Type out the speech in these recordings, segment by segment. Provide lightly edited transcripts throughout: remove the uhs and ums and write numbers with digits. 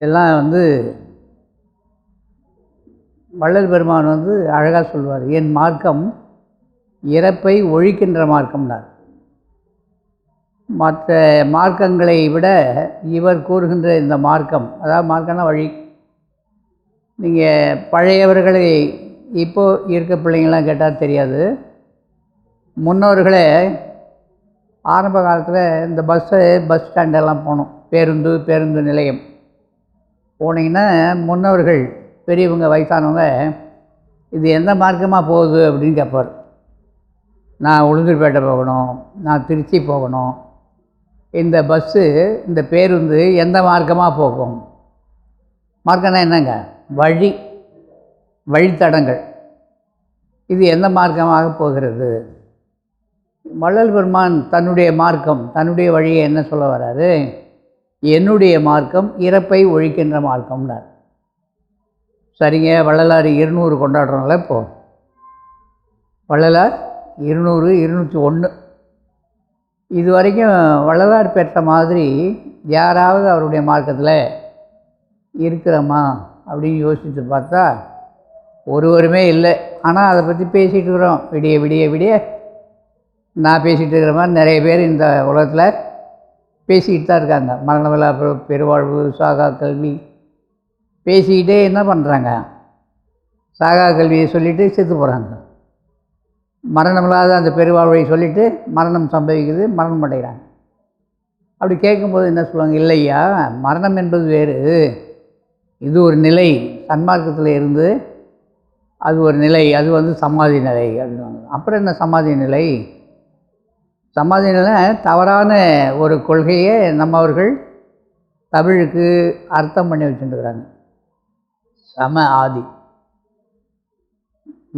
இதெல்லாம் வள்ளல் பெருமான் அழகாக சொல்வார். என் மார்க்கம் இறப்பை ஒழிக்கின்ற மார்க்கம்னார். மற்ற மார்க்கங்களை விட இவர் கூறுகின்ற இந்த மார்க்கம், அதாவது மார்க்கம்னா வழி. நீங்கள் பழையவர்களை இப்போது இருக்க பிள்ளைங்களாம் கேட்டால் தெரியாது. முன்னோர்களே ஆரம்ப காலத்தில் இந்த பஸ் ஸ்டாண்டெல்லாம் போனோம், பேருந்து நிலையம் போனீங்கன்னா முன்னவர்கள் பெரியவங்க வயசானவங்க இது எந்த மார்க்கமாக போகுது அப்படின்னு கேட்பார். நான் உளுந்தூர்பேட்டை போகணும், நான் திருச்சி போகணும், இந்த இந்த பேருந்து எந்த மார்க்கமாக போகும்? மார்க்கம்னா என்னங்க? வழித்தடங்கள். இது எந்த மார்க்கமாக போகிறது? வள்ளல் பெருமான் தன்னுடைய மார்க்கம், தன்னுடைய வழியை என்ன சொல்ல வர்றாரு? என்னுடைய மார்க்கம் இறப்பை ஒழிக்கின்ற மார்க்கம்னார். சரிங்க, வள்ளலார் 200 கொண்டாடுறோம்ல. இப்போது வள்ளலார் 200, 201. இது வரைக்கும் வள்ளலார் பெற்ற மாதிரி யாராவது அவருடைய மார்க்கத்தில் இருக்கிறோமா அப்படின்னு யோசித்து பார்த்தா ஒருவருமே இல்லை. ஆனால் அதை பற்றி பேசிகிட்டு இருக்கிறோம். விடிய விடிய விடிய நான் பேசிகிட்டு இருக்கிற மாதிரி நிறைய பேர் இந்த உலகத்தில் பேசிக்கிட்டு தான் இருக்காங்க. மரணமில்லா பெருவாழ்வு, சாகா கல்வி பேசிக்கிட்டே என்ன பண்ணுறாங்க? சாகா கல்வியை சொல்லிவிட்டு செத்து போகிறாங்க. மரணமில்லாத அந்த பெருவாழ்வை சொல்லிவிட்டு மரணம் சம்பவிக்குது, மரணம் அடைகிறாங்க. அப்படி கேட்கும்போது என்ன சொல்லுவாங்க? இல்லையா, மரணம் என்பது வேறு, இது ஒரு நிலை. சன்மார்க்கத்தில் இருந்து அது ஒரு நிலை, அது சமாதி நிலை அப்படின்வாங்க. அப்புறம் என்ன சமாதி நிலை? சமாதி நிலை தவறான ஒரு கொள்கையை நம்மவர்கள் தமிழுக்கு அர்த்தம் பண்ணி வச்சுட்டுருக்குறாங்க. சம ஆதி.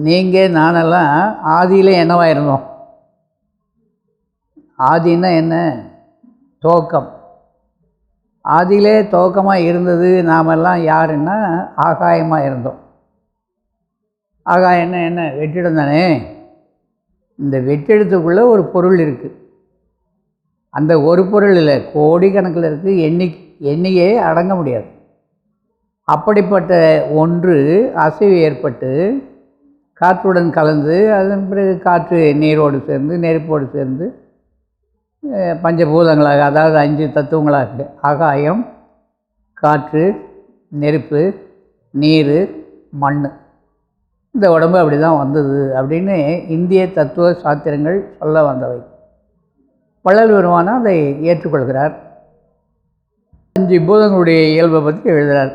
நீங்கள் நானெல்லாம் ஆதியில் என்னவாக இருந்தோம்? ஆதின்னா என்ன? துவக்கம். ஆதியிலே துவக்கமாக இருந்தது நாமெல்லாம் யாருன்னா ஆகாயமாக இருந்தோம். ஆகாயம்னா என்ன? வெற்றிடம் தானே. இந்த வெற்றிடத்துக்குள்ளே ஒரு பொருள் இருக்குது. அந்த ஒரு பொருள் இல்லை, கோடிக்கணக்கில் இருக்குது. எண்ணிக்கையே அடங்க முடியாது. அப்படிப்பட்ட ஒன்று அசைவு ஏற்பட்டு காற்றுடன் கலந்து அதன் பிறகு காற்று நீரோடு சேர்ந்து நெருப்போடு சேர்ந்து பஞ்சபூதங்களாக, அதாவது 5 தத்துவங்களாக ஆகாயம், காற்று, நெருப்பு, நீர், மண், இந்த உடம்பு அப்படி தான் வந்தது அப்படின்னு இந்திய தத்துவ சாத்திரங்கள் சொல்ல வந்தவை. வள்ளல் பெருமான் அதை ஏற்றுக்கொள்கிறார். 5 பூதங்களுடைய இயல்பை பற்றி எழுதுகிறார்.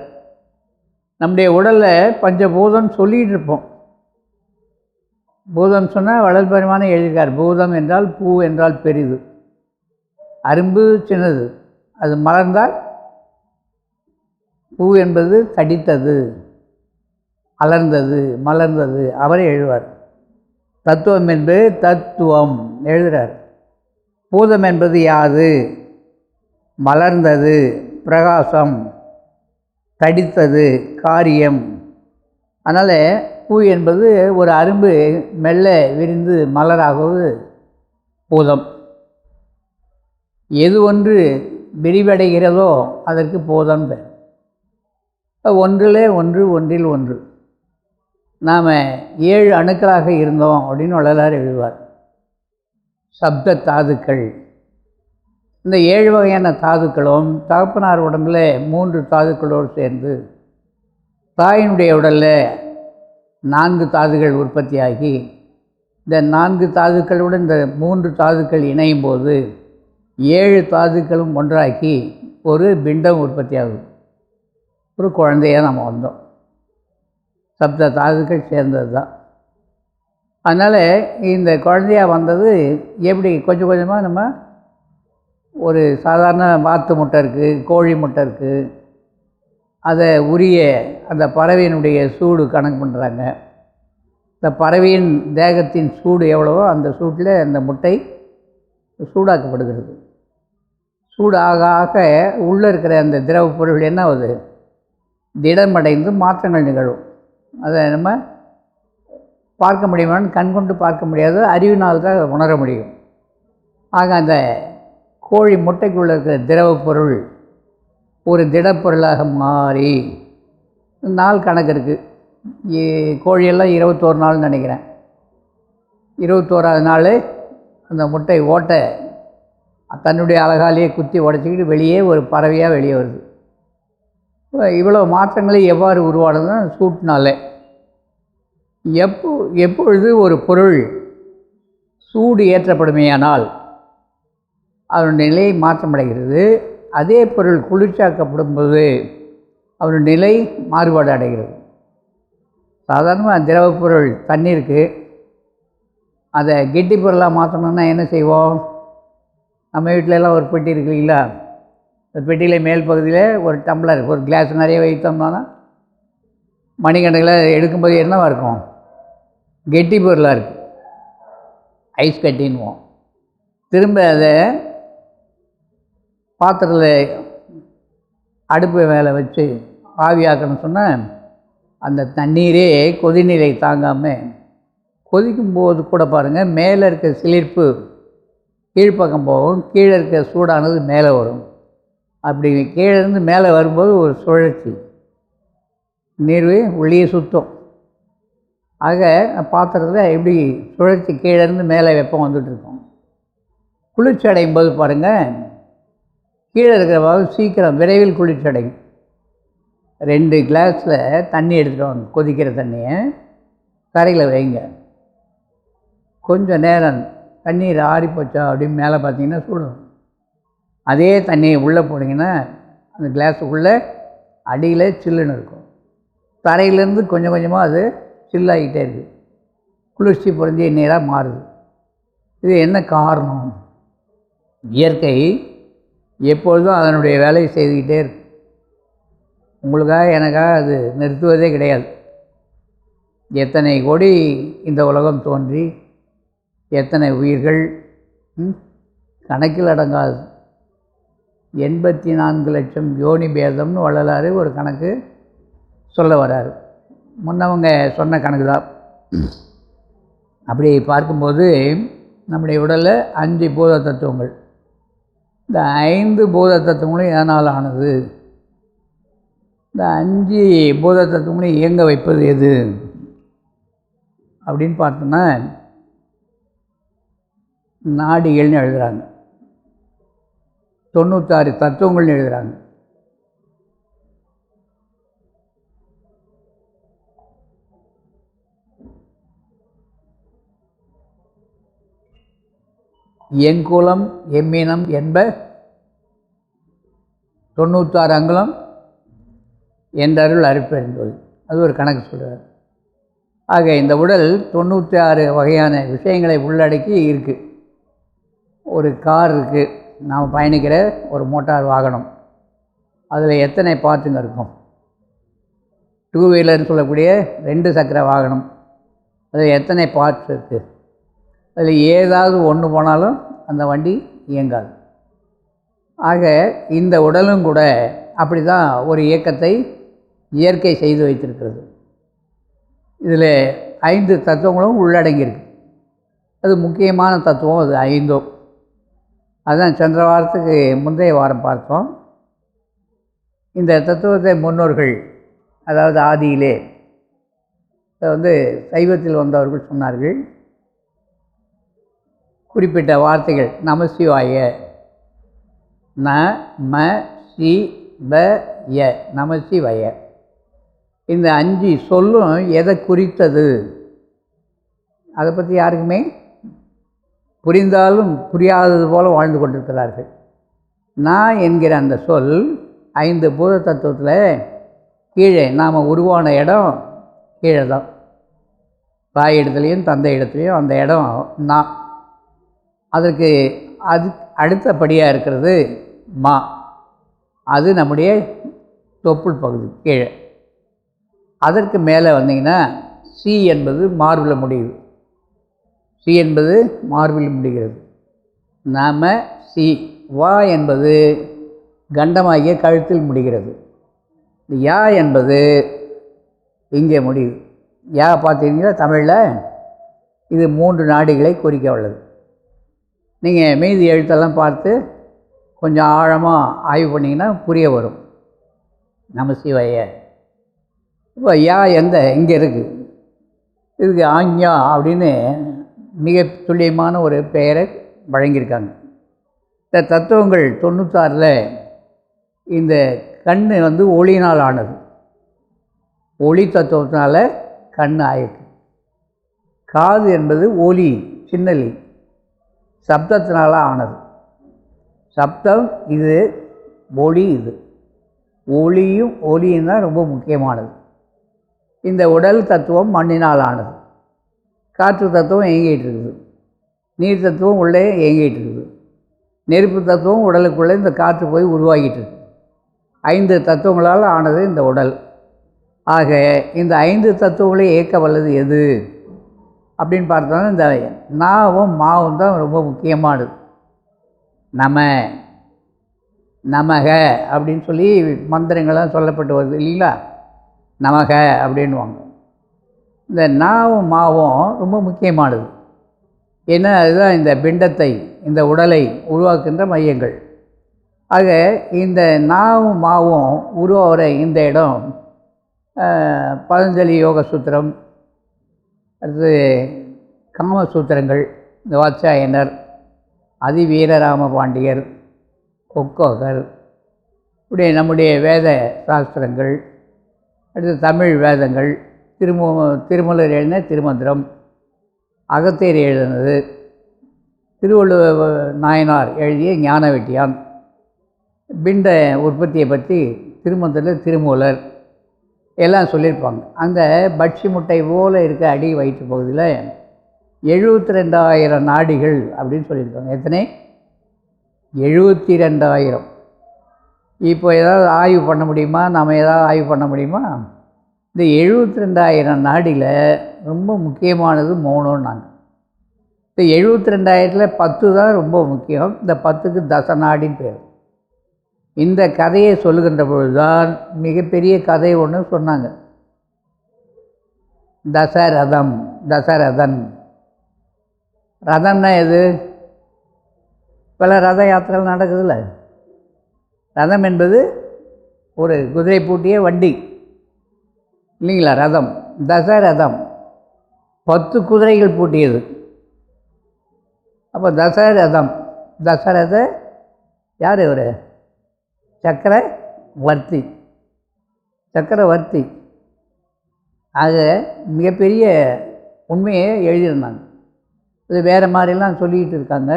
நம்முடைய உடலில் பஞ்சபூதம் சொல்லிகிட்டு இருப்போம். பூதம் சொன்னால் வள்ளல் பெருமானே எழுதியிருக்கார். பூதம் என்றால் பூ என்றால் பெரிது, அரும்பு சின்னது, அது மலர்ந்தால் பூ என்பது தடித்தது, அலர்ந்தது, மலர்ந்தது. அவரே எழுதுவார். தத்துவம் என்பது தத்துவம் எழுதுகிறார். பூதம் என்பது யாது? மலர்ந்தது, பிரகாசம், தடித்தது, காரியம். அதனால் பூ என்பது ஒரு அரும்பு மெல்ல விரிந்து மலராகுவது பூதம். எது ஒன்று விரிவடைகிறதோ அதற்கு பூதம் பேர். ஒன்றிலே ஒன்று, ஒன்றில் ஒன்று. நாம் 7 அணுக்களாக இருந்தோம் அப்படின்னு வள்ளலார் எழுதுவார். சப்த தாதுக்கள். இந்த 7 வகையான தாதுக்களும் தகப்பனார் உடம்பில் 3 தாதுக்களோடு சேர்ந்து தாயினுடைய உடலில் 4 தாதுகள் உற்பத்தியாகி இந்த 4 தாதுக்களுடன் இந்த 3 தாதுக்கள் இணையும் போது 7 தாதுக்களும் ஒன்றாக்கி ஒரு பிண்டம் உற்பத்தி ஆகுது. ஒரு குழந்தையாக நம்ம வந்தோம். சப்த தாதுக்கள் சேர்ந்தது தான். அதனால் இந்த குழந்தையாக வந்தது எப்படி கொஞ்சம் கொஞ்சமாக நம்ம ஒரு சாதாரண வாத்து முட்டை இருக்குது, கோழி முட்டை இருக்குது, அதை உரிய அந்த பறவையினுடைய சூடு கணக்கு பண்ணுறாங்க. இந்த பறவையின் தேகத்தின் சூடு எவ்வளவோ அந்த சூட்டில் அந்த முட்டை சூடாக்கப்படுகிறது. சூடு ஆக ஆக உள்ளே இருக்கிற அந்த திரவ பொருள் என்ன ஆகுது? திடமடைந்து மாற்றங்கள் நிகழும். அதை நம்ம பார்க்க முடியுமான்னு கண்கொண்டு பார்க்க முடியாது, அறிவினால் தான் உணர முடியும். ஆக அந்த கோழி முட்டைக்குள்ளே இருக்கிற திரவ பொருள் ஒரு திடப்பொருளாக மாறி நாள் கணக்கு இருக்குது. கோழியெல்லாம் 21 நாள்னு நினைக்கிறேன். 21ஆவது நாள் அந்த முட்டை ஓட்டை தன்னுடைய அழகாலேயே குத்தி உடச்சிக்கிட்டு வெளியே ஒரு பறவையாக வெளியே வருது. இவ்வளோ மாற்றங்களை எவ்வாறு உருவானதுன்னா சூட்டினாலே. எப்பொழுது ஒரு பொருள் சூடு ஏற்றப்படுமேயானால் அதனுடைய நிலை மாற்றமடைகிறது. அதே பொருள் குளிர்ச்சாக்கப்படும் போது அதனுடைய நிலை மாறுபாடு அடைகிறது. சாதாரணமாக திரவ பொருள் தண்ணீருக்கு அதை கெட்டி பொருளாக மாற்றணும்னா என்ன செய்வோம்? நம்ம வீட்டிலலாம் ஒரு பெட்டி இருக்கு இல்லைங்களா? ஒரு பெட்டியில் மேல் பகுதியில் ஒரு டம்ளர் ஒரு கிளாஸ் நிறைய வைத்தோம்னா மணிக்கணக்கில் எடுக்கும்போது என்னவாக இருக்கும்? கெட்டி பொருளாக இருக்குது, ஐஸ் கட்டின்னுவோம். திரும்ப அதை பாத்திரத்தில் அடுப்பு மேலே வச்சு ஆவியாக்கணும்னு சொன்னால் அந்த தண்ணீரே கொதிநிலை தாங்காமல் கொதிக்கும்போது கூட பாருங்கள், மேலே இருக்க சிலிர்ப்பு கீழ்ப்பக்கம் போகும், கீழே இருக்க சூடானது மேலே வரும். அப்படி கீழேருந்து மேலே வரும்போது ஒரு சுழற்சி, நீர்வு உள்ளே சுத்தம். ஆக பாத்திரத்தில் எப்படி சுழற்சி கீழேருந்து மேலே வெப்பம் வந்துட்டுருக்கோம். குளிர்ச்சி அடையும் போது பாருங்கள், கீழே இருக்கிறவாறு சீக்கிரம் விரைவில் குளிர்ச்சி அடையும். 2 கிளாஸில் தண்ணி எடுத்துகிட்டு வாங்க, கொதிக்கிற தண்ணியை கரையில் வைங்க. கொஞ்சம் நேரம் தண்ணீர் ஆறி போச்சா அப்படின்னு மேலே பார்த்தீங்கன்னா சூடும். அதே தண்ணியை உள்ளே போனீங்கன்னா அந்த கிளாஸுக்குள்ளே அடியில் சில்லுன்னு இருக்கும். தரையிலேருந்து கொஞ்சம் கொஞ்சமாக அது சில்லாகிட்டே இருக்குது, குளிர்ச்சி பொருந்திய நீராக மாறுது. இது என்ன காரணம்? இயற்கை எப்பொழுதும் அதனுடைய வேலையை செய்துக்கிட்டே இருக்கு. உங்களுக்காக எனக்காக அது நிறுத்துவதே கிடையாது. எத்தனை கோடி இந்த உலகம் தோன்றி எத்தனை உயிர்கள் கணக்கில் அடங்காது. 84 லட்சம் யோனி பேதம்னு வள்ளலாறு ஒரு கணக்கு சொல்ல வராரு. முன்னவங்க சொன்ன கணக்கு தான். அப்படி பார்க்கும்போது நம்முடைய உடலில் 5 பூத தத்துவங்கள். இந்த 5 பூத தத்துவங்களும் எதனால் ஆனது? இந்த 5 பூத தத்துவங்களையும் இயங்க வைப்பது எது அப்படின்னு பார்த்தோன்னா நாடிகள்னு எழுதுகிறாங்க, 96 தத்துவங்கள்னு எழுதுகிறாங்க. எங்குலம் எம்மினம் என்ப 96 அங்குலம் என்றருள் அறுப்பென்பது. அது ஒரு கணக்கு சொல்கிறார். ஆக இந்த உடல் 96 வகையான விஷயங்களை உள்ளடக்கி இருக்குது. ஒரு கார் இருக்குது, நாம் பயணிக்கிற ஒரு மோட்டார் வாகனம், அதில் எத்தனை பார்ட்டுங்க இருக்கும்? 2 வீலர்னு சொல்லக்கூடிய 2 சக்கர வாகனம், அதில் எத்தனை பார்ட்ஸ் இருக்குது? அதில் ஏதாவது ஒன்று போனாலும் அந்த வண்டி இயங்காது. ஆக இந்த உடலும் கூட அப்படி தான் ஒரு இயக்கத்தை இயற்கை செய்து வைத்திருக்கிறது. இதில் 5 தத்துவங்களும் உள்ளடங்கியிருக்கு. அது முக்கியமான தத்துவம், அது 5. அதுதான் சென்ற வாரத்துக்கு முந்தைய வாரம் பார்த்தோம். இந்த தத்துவத்தை முன்னோர்கள், அதாவது ஆதியிலே சைவத்தில் வந்தவர்கள் சொன்னார்கள். குறிப்பிட்ட வார்த்தைகள் நமசிவாய, ந ம சி ப ய, நமசிவாய. இந்த 5 சொல்லும் எதை குறித்தது? அதை பற்றி யாருக்குமே புரிந்தாலும் புரியாதது போல் வாழ்ந்து கொண்டிருக்கிறார்கள். நான் என்கிற அந்த சொல் 5 பூத தத்துவத்தில் கீழே நாம் உருவான இடம் கீழே தான். தாய் இடத்துலையும் தந்தை இடத்துலையும் அந்த இடம் நான். அதற்கு அடுத்தபடியாக இருக்கிறது மா, அது நம்முடைய தொப்புள் பகுதி கீழே. அதற்கு மேலே வந்தீங்கன்னா சி என்பது மார்பில் முடியுது. சி என்பது மார்பில் முடிகிறது. நாம சி. வா என்பது கண்டமாகிய கழுத்தில் முடிகிறது. யா என்பது இங்கே முடியுது. யா பார்த்தீங்கன்னா தமிழில் இது 3 நாடிகளை குறிக்க உள்ளது. நீங்கள் மீதி எழுத்தெல்லாம் பார்த்து கொஞ்சம் ஆழமாக ஆய்வு பண்ணிங்கன்னா புரிய வரும். நமசிவாய. இப்போ யா இங்கே இருக்குது, இதுக்கு ஆஞ்ஞா அப்படின்னு மிக துல்லியமான ஒரு பெயரை வழங்கியிருக்காங்க. இந்த தத்துவங்கள் 96ல் இந்த கண் ஒளியினால் ஆனது, ஒளி தத்துவத்தினால கண் ஆயிருக்கு. காது என்பது ஒலி, சின்னலி, சப்தத்தினால ஆனது. சப்தம் இது, ஒளி இது. ஒளியும் ஒலியும் தான் ரொம்ப முக்கியமானது. இந்த உடல் தத்துவம் மண்ணினால் ஆனது. காற்று தத்துவம் இயங்கிட்டு இருக்குது, நீர் தத்துவம் உள்ளே இயங்கிட்டு இருக்குது, நெருப்பு தத்துவம் உடலுக்குள்ளே இந்த காற்று போய் உருவாகிட்டு இருக்கு. 5 தத்துவங்களால் ஆனது இந்த உடல். ஆக இந்த 5 தத்துவங்களையும் இயக்க வல்லது எது அப்படின்னு பார்த்தோன்னா இந்த நாவும் மாவும் தான் ரொம்ப முக்கியமானது. நமக அப்படின்னு சொல்லி மந்திரங்கள்லாம் சொல்லப்பட்டு வருது இல்லைங்களா? நமக அப்படின்வாங்க. இந்த நாவும் மாவும் ரொம்ப முக்கியமானது. ஏன்னா அதுதான் இந்த பிண்டத்தை, இந்த உடலை உருவாக்குகின்ற மையங்கள். ஆக இந்த நாவும் மாவும் உருவாகிற இந்த இடம் பதஞ்சலி யோக சூத்திரம், அடுத்து காமசூத்திரங்கள், இந்த வாத்சாயனர், அதிவீரராம பாண்டியர், கொக்கோகர், இப்படி நம்முடைய வேத சாஸ்திரங்கள், அடுத்து தமிழ் வேதங்கள், திருமூலர் எழுதின திருமந்திரம், அகத்தியர் எழுதினது, திருவள்ளுவர் நாயனார் எழுதிய ஞான வெட்டியான், பிண்ட உற்பத்தியை பற்றி திருமந்திரத்தில் திருமூலர் எல்லாம் சொல்லியிருப்பாங்க. அந்த பட்சி முட்டை போல் இருக்க அடி வயிற்று பகுதியில் 72,000 நாடிகள் அப்படின்னு சொல்லியிருக்காங்க. எத்தனை? 72,000. இப்போ ஏதாவது ஆய்வு பண்ண முடியுமா? நாம் ஏதாவது ஆய்வு பண்ண முடியுமா? இந்த 72,000 நாடியில் ரொம்ப முக்கியமானது 3ன்னாங்க. இந்த 72,000ல் 10 தான் ரொம்ப முக்கியம். இந்த 10க்கு தசநாடின்னு பேர். இந்த கதையை சொல்லுகின்ற பொழுதுதான் மிகப்பெரிய கதை ஒன்று சொன்னாங்க. தசரதன். ரதம்னா எது? பல ரத யாத்திரை நடக்குதுல்ல. ரதம் என்பது ஒரு குதிரை பூட்டிய வண்டி இல்லைங்களா? ரதம். தசரதம் 10 குதிரைகள் பூட்டியது. அப்போ தசரதம். தசரத யார்? இவர் சக்கரவர்த்தி. ஆக மிகப்பெரிய உண்மையை எழுதியிருந்தாங்க. இது வேறு மாதிரிலாம் சொல்லிக்கிட்டு இருக்காங்க.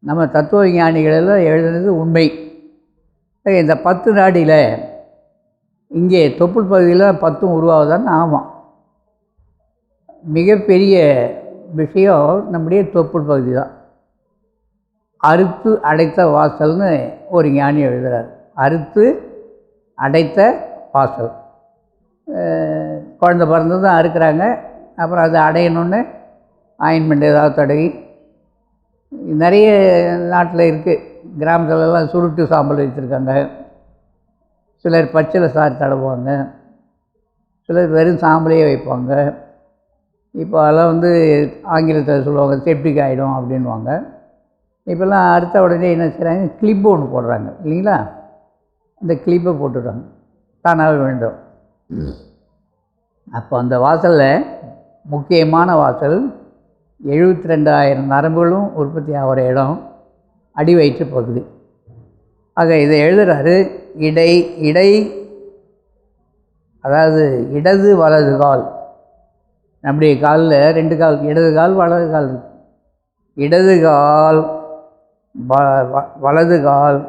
நம்ம தத்துவ ஞானிகளெல்லாம் எழுதுனது உண்மை. இந்த 10 நாடியில் இங்கே தொப்புள் பகுதியில் 10 உருவாகுதான்னு. ஆமாம், மிகப்பெரிய விஷயம் நம்முடைய தொப்புள் பகுதி தான். அறுத்து அடைத்த வாசல்னு ஒரு ஞானி எழுதுகிறார். அறுத்து அடைத்த வாசல். குழந்தை பிறந்து தான் அறுக்கிறாங்க, அப்புறம் அது அடையணுன்னு ஆயின்மெண்ட் ஏதாவது தடவி, நிறைய நாட்டில் இருக்குது. கிராமத்துலலாம் சுருட்டு சாம்பல் வச்சுருக்காங்க. சிலர் பச்சிலை சாறு தடவுவாங்க, சிலர் வெறும் சாம்பலையே வைப்பாங்க. இப்போ அதெல்லாம் ஆங்கிலத்தில் சொல்லுவாங்க செப்டிக் ஆகிடும் அப்படின்வாங்க. இப்போல்லாம் அறுத்த உடனே என்ன செய்கிறாங்க? கிளிப்பு ஒன்று போடுறாங்க இல்லைங்களா? அந்த கிளிப்பை போட்டுடுறாங்க, தானாக வேண்டும். அப்போ அந்த வாசலில் முக்கியமான வாசல் 72,000 நரம்புகளும் உற்பத்தி ஆகிற இடம் அடி வயிற்று பகுதி. ஆக இதை எழுதுகிறாரு. இடை அதாவது இடது வலது கால். நம்முடைய காலில் 2 கால், இடது கால் வலது கால் இருக்குது. இடது கால் வலது கால்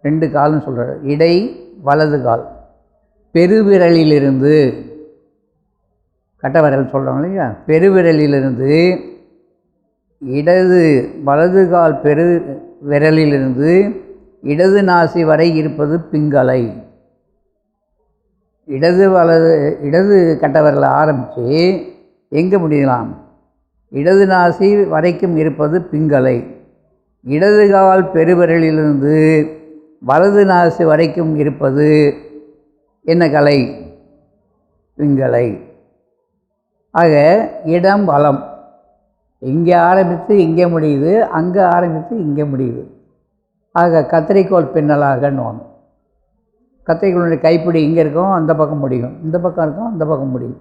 2 கால்னு சொல்கிறார். இடை வலது கால் பெருவிரலிலிருந்து, கட்டவிரல் சொல்கிறோம் இல்லையா, பெருவிரலிலிருந்து இடது வலது கால் பெரு விரலிலிருந்து இடது நாசி வரை இருப்பது பிங்களை. இடது கட்டவிரலை ஆரம்பித்து எங்கே முடியலாம்? இடது நாசி வரைக்கும் இருப்பது பிங்களை. இடது கால் பெருவிரலிலிருந்து வலது நாசி வரைக்கும் இருப்பது என்ன கலை? பிங்களை. ஆக இடம் வலம், இங்கே ஆரம்பித்து இங்கே முடியுது, அங்கே ஆரம்பித்து இங்கே முடியுது. ஆக கத்திரிக்கோள் பின்னலாகன்னு. கத்தைகளுடைய கைப்பிடி இங்கே இருக்கும், அந்த பக்கம் முடியும், இந்த பக்கம் இருக்கும், அந்த பக்கம் முடியும்.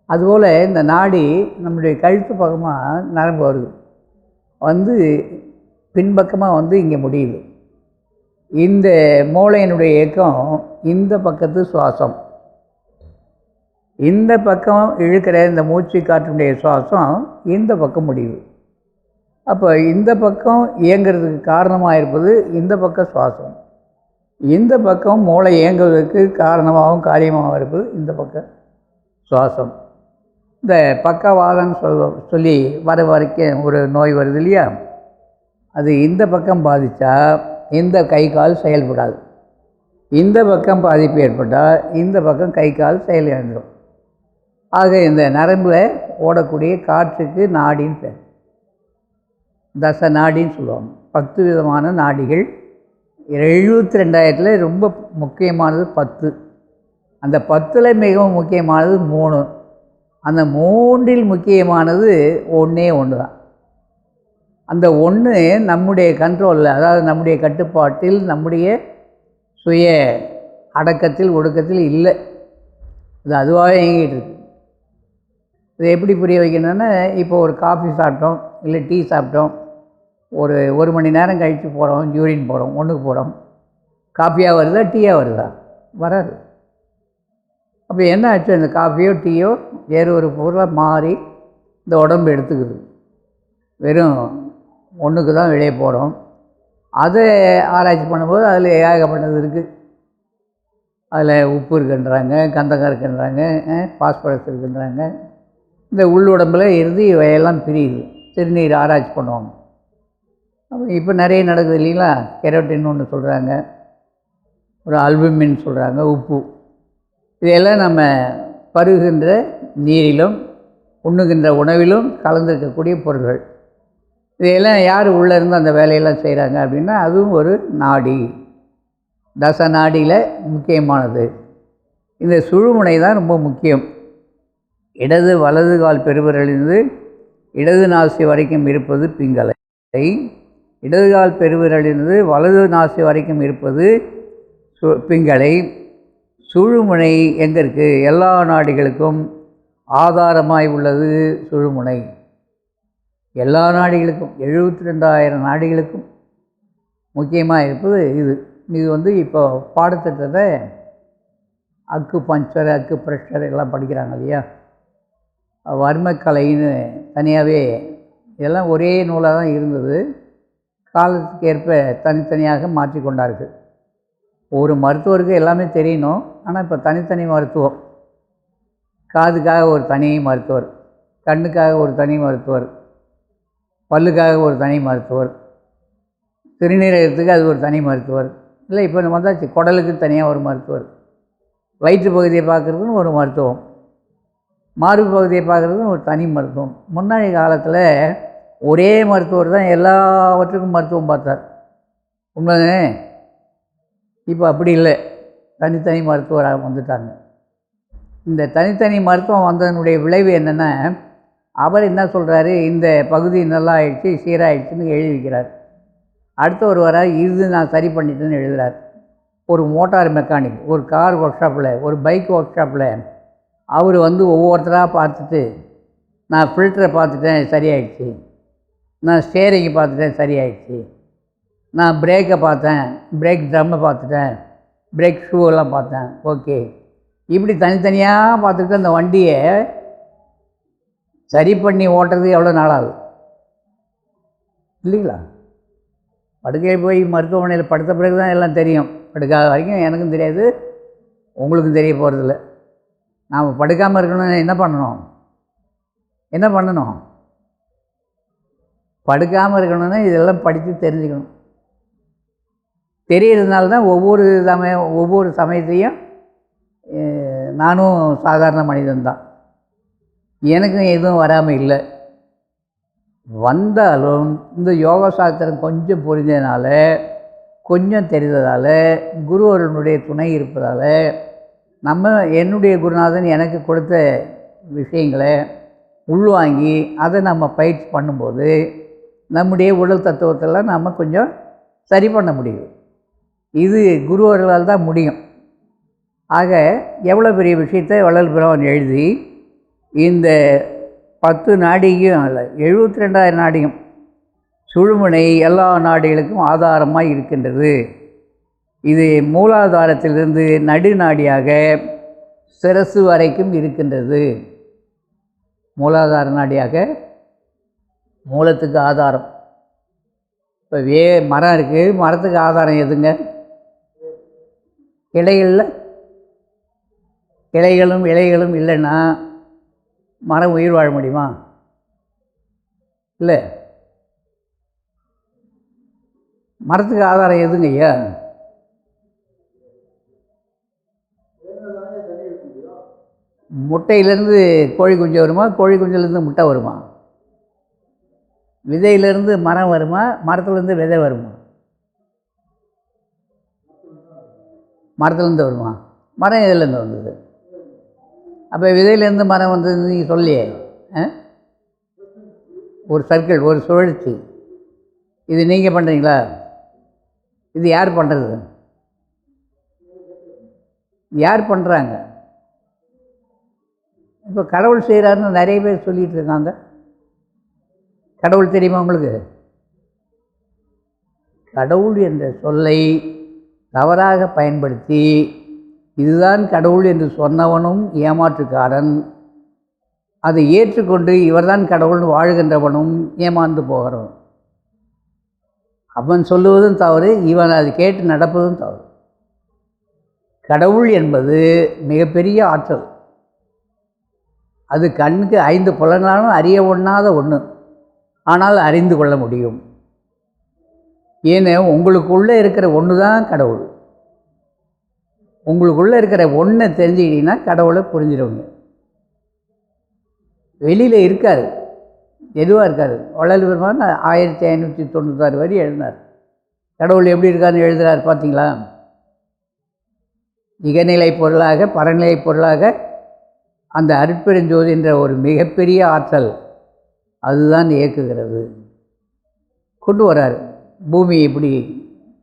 அதுபோல் இந்த நாடி நம்முடைய கழுத்து பக்கமாக நரம்பு வருது, வந்து பின்பக்கமாக வந்து இங்கே முடியுது. இந்த மூளையினுடைய இயக்கம் இந்த பக்கத்து சுவாசம், இந்த பக்கம் இழுக்கிற இந்த மூச்சு காற்றினுடைய சுவாசம் இந்த பக்கம் முடியுது. அப்போ இந்த பக்கம் இயங்கிறதுக்கு காரணமாக இருப்பது இந்த பக்கம் சுவாசம், இந்த பக்கம் மூளை இயங்குவதற்கு காரணமாகவும் காரியமாகவும் இருப்பது இந்த பக்கம் சுவாசம். இந்த பக்கவாதம்னு சொல்லி வர வரைக்கும் ஒரு நோய் வருது இல்லையா, அது இந்த பக்கம் பாதித்தா இந்த கை கால் செயல்படாது, இந்த பக்கம் பாதிப்பு ஏற்பட்டால் இந்த பக்கம் கை கால் செயல் இழந்துடும். ஆக இந்த நரம்பில் ஓடக்கூடிய காற்றுக்கு நாடின்னு பேர், தச நாடின்னு சொல்லுவாங்க. 10 விதமான நாடிகள், 72,000 ரொம்ப முக்கியமானது 10. அந்த 10ல் மிகவும் முக்கியமானது 3. அந்த 3ல் முக்கியமானது ஒன்றே ஒன்று தான். அந்த ஒன்று நம்முடைய கண்ட்ரோலில், அதாவது நம்முடைய கட்டுப்பாட்டில், நம்முடைய சுய அடக்கத்தில் ஒடுக்கத்தில் இல்லை, அது அதுவாகவே இயங்கிட்டு இருக்கு. இதை எப்படி புரிய வைக்கணும்னா, இப்போ ஒரு காஃபி சாப்பிட்டோம் இல்லை டீ சாப்பிட்டோம், ஒரு மணி நேரம் கழித்து போகிறோம், யூரின் போகிறோம், ஒன்றுக்கு போகிறோம், காஃபியாக வருதா டீயாக வருதா? வராது. அப்போ என்ன ஆச்சு, அந்த காஃபியோ டீயோ வேறு ஒரு பொருளாக மாறி இந்த உடம்பு எடுத்துக்குது. வெறும் ஒன்றுக்கு தான் வெளியே போகிறோம். அதை ஆராய்ச்சி பண்ணும்போது அதில் ஏகப்பட்டது இருக்குது. அதில் உப்பு இருக்குன்றாங்க, கந்தகம் இருக்குன்றாங்க, பாஸ்பரஸ் இருக்குன்றாங்க. இந்த உள்ளுடம்பில் இருந்து இவையெல்லாம் பிரியுது. சிறுநீர் ஆராய்ச்சி பண்ணுவாங்க. அப்போ இப்போ நிறைய நடக்குது இல்லைங்களா, கெரோட்டின் ஒன்று சொல்கிறாங்க, ஒரு அல்புமின் சொல்கிறாங்க, உப்பு. இதையெல்லாம் நம்ம பருகுகின்ற நீரிலும் உண்ணுகின்ற உணவிலும் கலந்துருக்கக்கூடிய பொருள்கள். இதையெல்லாம் யார் உள்ளே இருந்து அந்த வேலையெல்லாம் செய்கிறாங்க அப்படின்னா, அதுவும் ஒரு நாடி, தச நாடியில் முக்கியமானது. இந்த சுழுமுனை தான் ரொம்ப முக்கியம். இடது வலது கால் பெருவிரலிருந்து இடது நாசி வரைக்கும் இருப்பது பிங்களை, இடது கால் பெருவிரலிருந்து வலது நாசி வரைக்கும் இருப்பது பிங்களை. சுழுமுனை எங்கே இருக்குது? எல்லா நாடிகளுக்கும் ஆதாரமாய் உள்ளது சுழுமுனை. எல்லா நாடிகளுக்கும், 72,000 நாடிகளுக்கும் முக்கியமாக இருப்பது இது. இது வந்து இப்போ பாடத்திட்டத்தை அக்கு பஞ்சர், அக்கு ப்ரெஷர் எல்லாம் படிக்கிறாங்க இல்லையா, வர்மக்கலைன்னு தனியாகவே, இதெல்லாம் ஒரே நூலாக தான் இருந்தது, காலத்துக்கு ஏற்ப தனித்தனியாக மாற்றிக்கொண்டார்கள். ஒரு மருத்துவருக்கு எல்லாமே தெரியணும், ஆனால் இப்போ தனித்தனி மருத்துவம். காதுக்காக ஒரு தனி மருத்துவர், கண்ணுக்காக ஒரு தனி மருத்துவர், பல்லுக்காக ஒரு தனி மருத்துவர், சிறுநீரகத்துக்கு அது ஒரு தனி மருத்துவர். இல்லை இப்போ நம்ம வந்தாச்சு, குடலுக்கு தனியாக ஒரு மருத்துவர், வயிற்று பகுதியை பார்க்குறதுன்னு ஒரு மருத்துவம், மார்பு பகுதியை பார்க்குறதுன்னு ஒரு தனி மருத்துவம். முன்னாடி காலத்தில் ஒரே மருத்துவர் தான் எல்லாவற்றுக்கும் மருத்துவம் பார்த்தார். உண்மைதானே? இப்போ அப்படி இல்லை, தனித்தனி மருத்துவராக வந்துட்டாங்க. இந்த தனித்தனி மருத்துவம் வந்ததனுடைய விளைவு என்னென்னா, அவர் என்ன சொல்கிறாரு, இந்த பகுதி நல்லா ஆயிடுச்சு, சீராகிடுச்சுன்னு எழுதி வைக்கிறார். அடுத்தவர் வர இது நான் சரி பண்ணிட்டேன்னு எழுதுகிறார். ஒரு மோட்டார் மெக்கானிக், ஒரு கார் ஒர்க் ஷாப்பில், ஒரு பைக் ஒர்க் ஷாப்பில் அவர் வந்து ஒவ்வொருத்தராக பார்த்துட்டு, நான் ஃபில்டரை பார்த்துட்டேன் சரியாயிடுச்சு, நான் ஸ்டேரிங்கை பார்த்துட்டேன் சரியாயிடுச்சு, நான் பிரேக்கை பார்த்தேன், பிரேக் ட்ரம்மை பார்த்துட்டேன், பிரேக் ஷூவெல்லாம் பார்த்தேன், ஓகே, இப்படி தனித்தனியாக பார்த்துக்கிட்டு அந்த வண்டியை சரி பண்ணி ஓட்டுறது எவ்வளோ நாளாகுது இல்லைங்களா? படுக்கையை போய் மருத்துவமனையில் படுத்த பிறகு தான் எல்லாம் தெரியும். படுக்காத வரைக்கும் எனக்கும் தெரியாது, உங்களுக்கும் தெரிய போகிறதில்ல. நாம் படுக்காமல் இருக்கணும்னு என்ன பண்ணணும்? படுக்காமல் இருக்கணும்னா இதெல்லாம் படித்து தெரிஞ்சுக்கணும். தெரியறதுனால தான் ஒவ்வொரு சமயத்தையும் நானும் சாதாரண மனிதன்தான், எனக்கும் எதுவும் வராமல் இல்லை. வந்தாலும் இந்த யோகா சாஸ்திரம் கொஞ்சம் புரிஞ்சதுனால, கொஞ்சம் தெரிந்ததால், குருவருடைய துணை இருப்பதால், என்னுடைய குருநாதன் எனக்கு கொடுத்த விஷயங்களை உள்வாங்கி அதை நம்ம பயிற்சி பண்ணும்போது நம்முடைய உடல் தத்துவத்தெல்லாம் நம்ம கொஞ்சம் சரி பண்ண முடியும். இது குருவர்களால் தான் முடியும். ஆக எவ்வளோ பெரிய விஷயத்தை வள்ளல் பெருமான் எழுதி இந்த 10 நாடியும் அல்ல 72,000 நாடியும் சுழுமுனை எல்லா நாடிகளுக்கும் ஆதாரமாக இருக்கின்றது. இது மூலாதாரத்திலிருந்து நடுநாடியாக சிரசு வரைக்கும் இருக்கின்றது. மூலாதார நாடியாக மூலத்துக்கு ஆதாரம். இப்போ மரம் இருக்குது, மரத்துக்கு ஆதாரம் எதுங்க? இலைகளும் இலைகளும் இல்லைன்னா மரம் உயிர் வாழ முடியுமா? இல்லை. மரத்துக்கு ஆதாரம் எதுங்க ஐயா? முட்டையிலேருந்து கோழி குஞ்சு வருமா? கோழி குஞ்சிலேருந்து முட்டை வருமா? விதையிலேருந்து மரம் வருமா? மரத்துலேருந்து விதை வருமா? மரத்துலேருந்து வருமா? மரம் எதுலேருந்து வந்தது? அப்போ விதையிலேருந்து மரம் வந்தது நீங்கள் சொல்லியே. ஒரு சர்க்கிள், ஒரு சுழற்சி. இது நீங்கள் பண்ணுறீங்களா? இது யார் பண்ணுறது? யார் பண்ணுறாங்க? இப்போ கடவுள் செய்கிறாருன்னு நிறைய பேர் சொல்லிகிட்டு இருக்காங்க. கடவுள் தெரியுமா உங்களுக்கு? கடவுள் என்ற சொல்லை தவறாக பயன்படுத்தி இதுதான் கடவுள் என்று சொன்னவனும் ஏமாற்றுக்காரன், அதை ஏற்றுக்கொண்டு இவர்தான் கடவுள்னு வாழ்கின்றவனும் ஏமாந்து போகிறவன். அவன் சொல்லுவதும் தவறு, இவன் அதை கேட்டு நடப்பதும் தவறு. கடவுள் என்பது மிகப்பெரிய ஆற்றல். அது கண்ணுக்கு 5 புலனாலும் அறிய ஒண்ணாத ஒன்று, ஆனால் அறிந்து கொள்ள முடியும். ஏன்னா உங்களுக்குள்ளே இருக்கிற ஒன்று தான் கடவுள். உங்களுக்குள்ளே இருக்கிற ஒன்றை தெரிஞ்சுக்கிட்டீங்கன்னா கடவுளை புரிஞ்சிடுவீங்க. வெளியில் இருக்கார், எதுவாக இருக்கார். வள்ளல் பெருமான் 1596 வரி எழுதினார். கடவுள் எப்படி இருக்காருன்னு எழுதுகிறார் பார்த்தீங்களா? இகநிலை பொருளாக பரநிலை பொருளாக அந்த அருட்பெருஞ்சோதி என்ற ஒரு மிகப்பெரிய ஆற்றல் அதுதான் இயக்குகிறது. கொண்டு வரார். பூமி எப்படி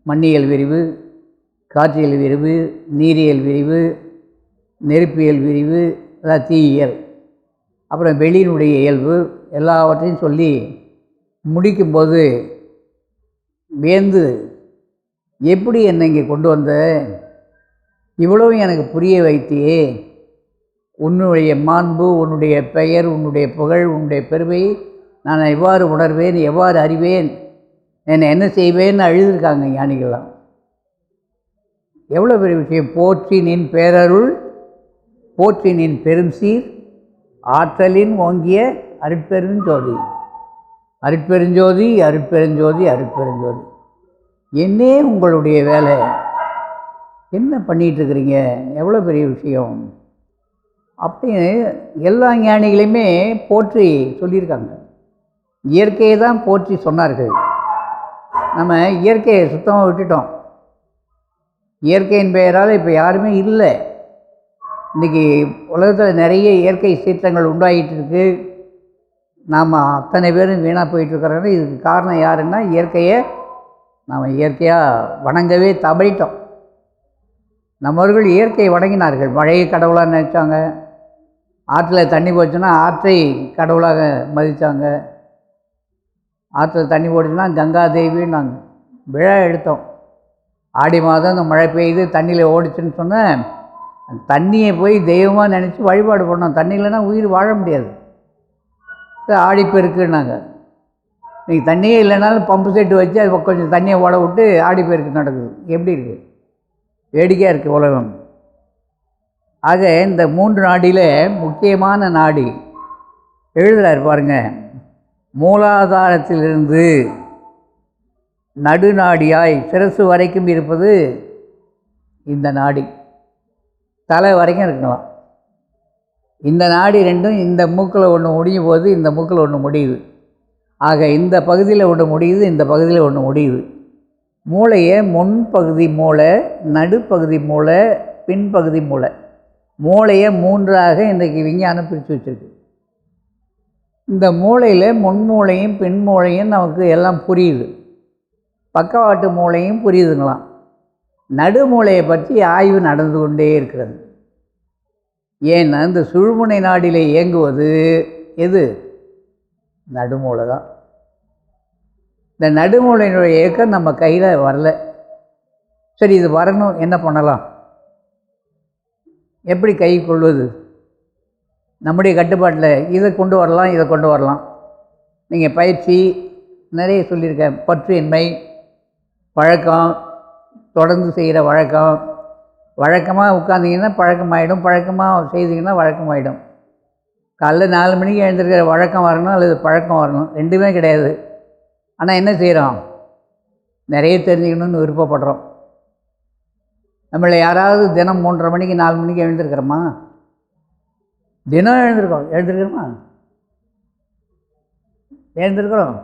மண்ணியல் விரிவு, காற்றியல் விரிவு, நீரியல் விரிவு, நெருப்பியல் விரிவு, அதாவது தீயியல், அப்புறம் வெளியினுடைய இயல்பு, எல்லாவற்றையும் சொல்லி முடிக்கும்போது வியந்து, எப்படி என்னை இங்கே கொண்டு வந்த, இவ்வளவும் எனக்கு புரிய வைத்தியே, உன்னுடைய மாண்பு, உன்னுடைய பெயர், உன்னுடைய புகழ், உன்னுடைய பெருமை நான் எவ்வாறு உணர்வேன், எவ்வாறு அறிவேன், என்னை என்ன செய்வேன்னு அழுதுருக்காங்க ஞானிகள்லாம். எவ்வளோ பெரிய விஷயம். போற்றி நின் பேரருள், போற்றி நின் பெரும் சீர், ஆற்றலின் ஓங்கிய அருட்பெருஞ்சோதி, அருட்பெருஞ்சோதி, அருட்பெருஞ்சோதி, அருட்பெருஞ்சோதி. என்னே உங்களுடைய வேலை, என்ன பண்ணிகிட்ருக்குறீங்க, எவ்வளோ பெரிய விஷயம் அப்படின்னு எல்லா ஞானிகளையுமே போற்றி சொல்லியிருக்காங்க. இயற்கையை தான் போற்றி சொன்னார்கள். நம்ம இயற்கையை சுத்தமாக விட்டுட்டோம். இயற்கையின் பெயரால் இப்போ யாருமே இல்லை. இன்றைக்கி உலகத்தில் நிறைய இயற்கை சீற்றங்கள் உண்டாகிட்டு இருக்கு. நாம் அத்தனை பேரும் வீணாக போயிட்டுருக்கிறோன்னா இதுக்கு காரணம் யாருன்னா இயற்கையை நாம் இயற்கையாக வணங்கவே தவறிட்டோம். நம்மவர்கள் இயற்கையை வணங்கினார்கள். மழையை கடவுளாக நினச்சாங்க. ஆற்றில் தண்ணி போச்சுன்னா ஆற்றை கடவுளாக மதித்தாங்க. ஆற்றில் தண்ணி போச்சுன்னா கங்கா தேவின்னு நாங்கள் விழா எடுத்தோம். ஆடி மாதம் அந்த மழை பெய்யுது, தண்ணியில் ஓடிச்சுன்னு சொன்னால் தண்ணியை போய் தெய்வமாக நினச்சி வழிபாடு பண்ணோம். தண்ணி இல்லைன்னா உயிர் வாழ முடியாது. ஆடிப்பெருக்குன்னாங்க. நீங்கள் தண்ணியே இல்லைனாலும் பம்பு செட்டு வச்சு அது கொஞ்சம் தண்ணியை ஓட விட்டு ஆடிப்பெருக்கு நடக்குது. எப்படி இருக்குது? வேடிக்கையாக இருக்குது உலகம். ஆக இந்த 3 நாடியில் முக்கியமான நாடி எழுதுகிறார் பாருங்கள். மூலாதாரத்திலிருந்து நடுநாடியாய் சிரசு வரைக்கும் இருப்பது இந்த நாடி. தலை வரைக்கும் இருக்கலாம். இந்த நாடி ரெண்டும் இந்த மூக்கில் ஒன்று முடியும் போது இந்த மூக்கில் ஒன்று முடியுது. ஆக இந்த பகுதியில் ஒன்று முடியுது, இந்த பகுதியில் ஒன்று முடியுது. மூளையை முன்பகுதி மூளை, நடுப்பகுதி மூளை, பின்பகுதி மூளை. மூளையை 3ஆக இன்றைக்கு விஞ்ஞானம் பிரித்து வச்சுருக்கு. இந்த மூளையில் முன்மூளையும் பின்மூளையும் நமக்கு எல்லாம் புரியுது. பக்கவாட்டு மூளையும் புரியுதுங்களாம். நடுமூளையை பற்றி ஆய்வு நடந்து கொண்டே இருக்கிறது. ஏன்னா இந்த சுழுமுனை நாடியில் இயங்குவது எது? நடுமூளை தான். இந்த நடுமூளையினுடைய இயக்கம் நம்ம கையில் வரல. சரி, இது வரணும், என்ன பண்ணலாம்? எப்படி கை கொள்வது? நம்முடைய கட்டுப்பாட்டில் இதை கொண்டு வரலாம், இதை கொண்டு வரலாம். நீங்கள் பயிற்சி நிறைய சொல்லியிருக்கேன். பற்றின்மை, பழக்கம், தொடர்ந்து செய்கிற வழக்கம். வழக்கமாக உட்காந்திங்கன்னா பழக்கமாயிடும், பழக்கமாக செய்திங்கன்னா வழக்கமாயிடும். காலைல 4 மணிக்கு எழுந்திருக்கிற வழக்கம் வரணும் அல்லது பழக்கம் வரணும், ரெண்டுமே கிடையாது. ஆனால் என்ன செய்கிறோம்? நிறைய தெரிஞ்சுக்கணும்னு விருப்பப்படுறோம். நம்மளை யாராவது தினம் 3:30 மணிக்கு 4 மணிக்கு எழுந்திருக்கிறோமா? தினம் எழுந்திருக்கிறோமா? எழுந்திருக்கிறோம்.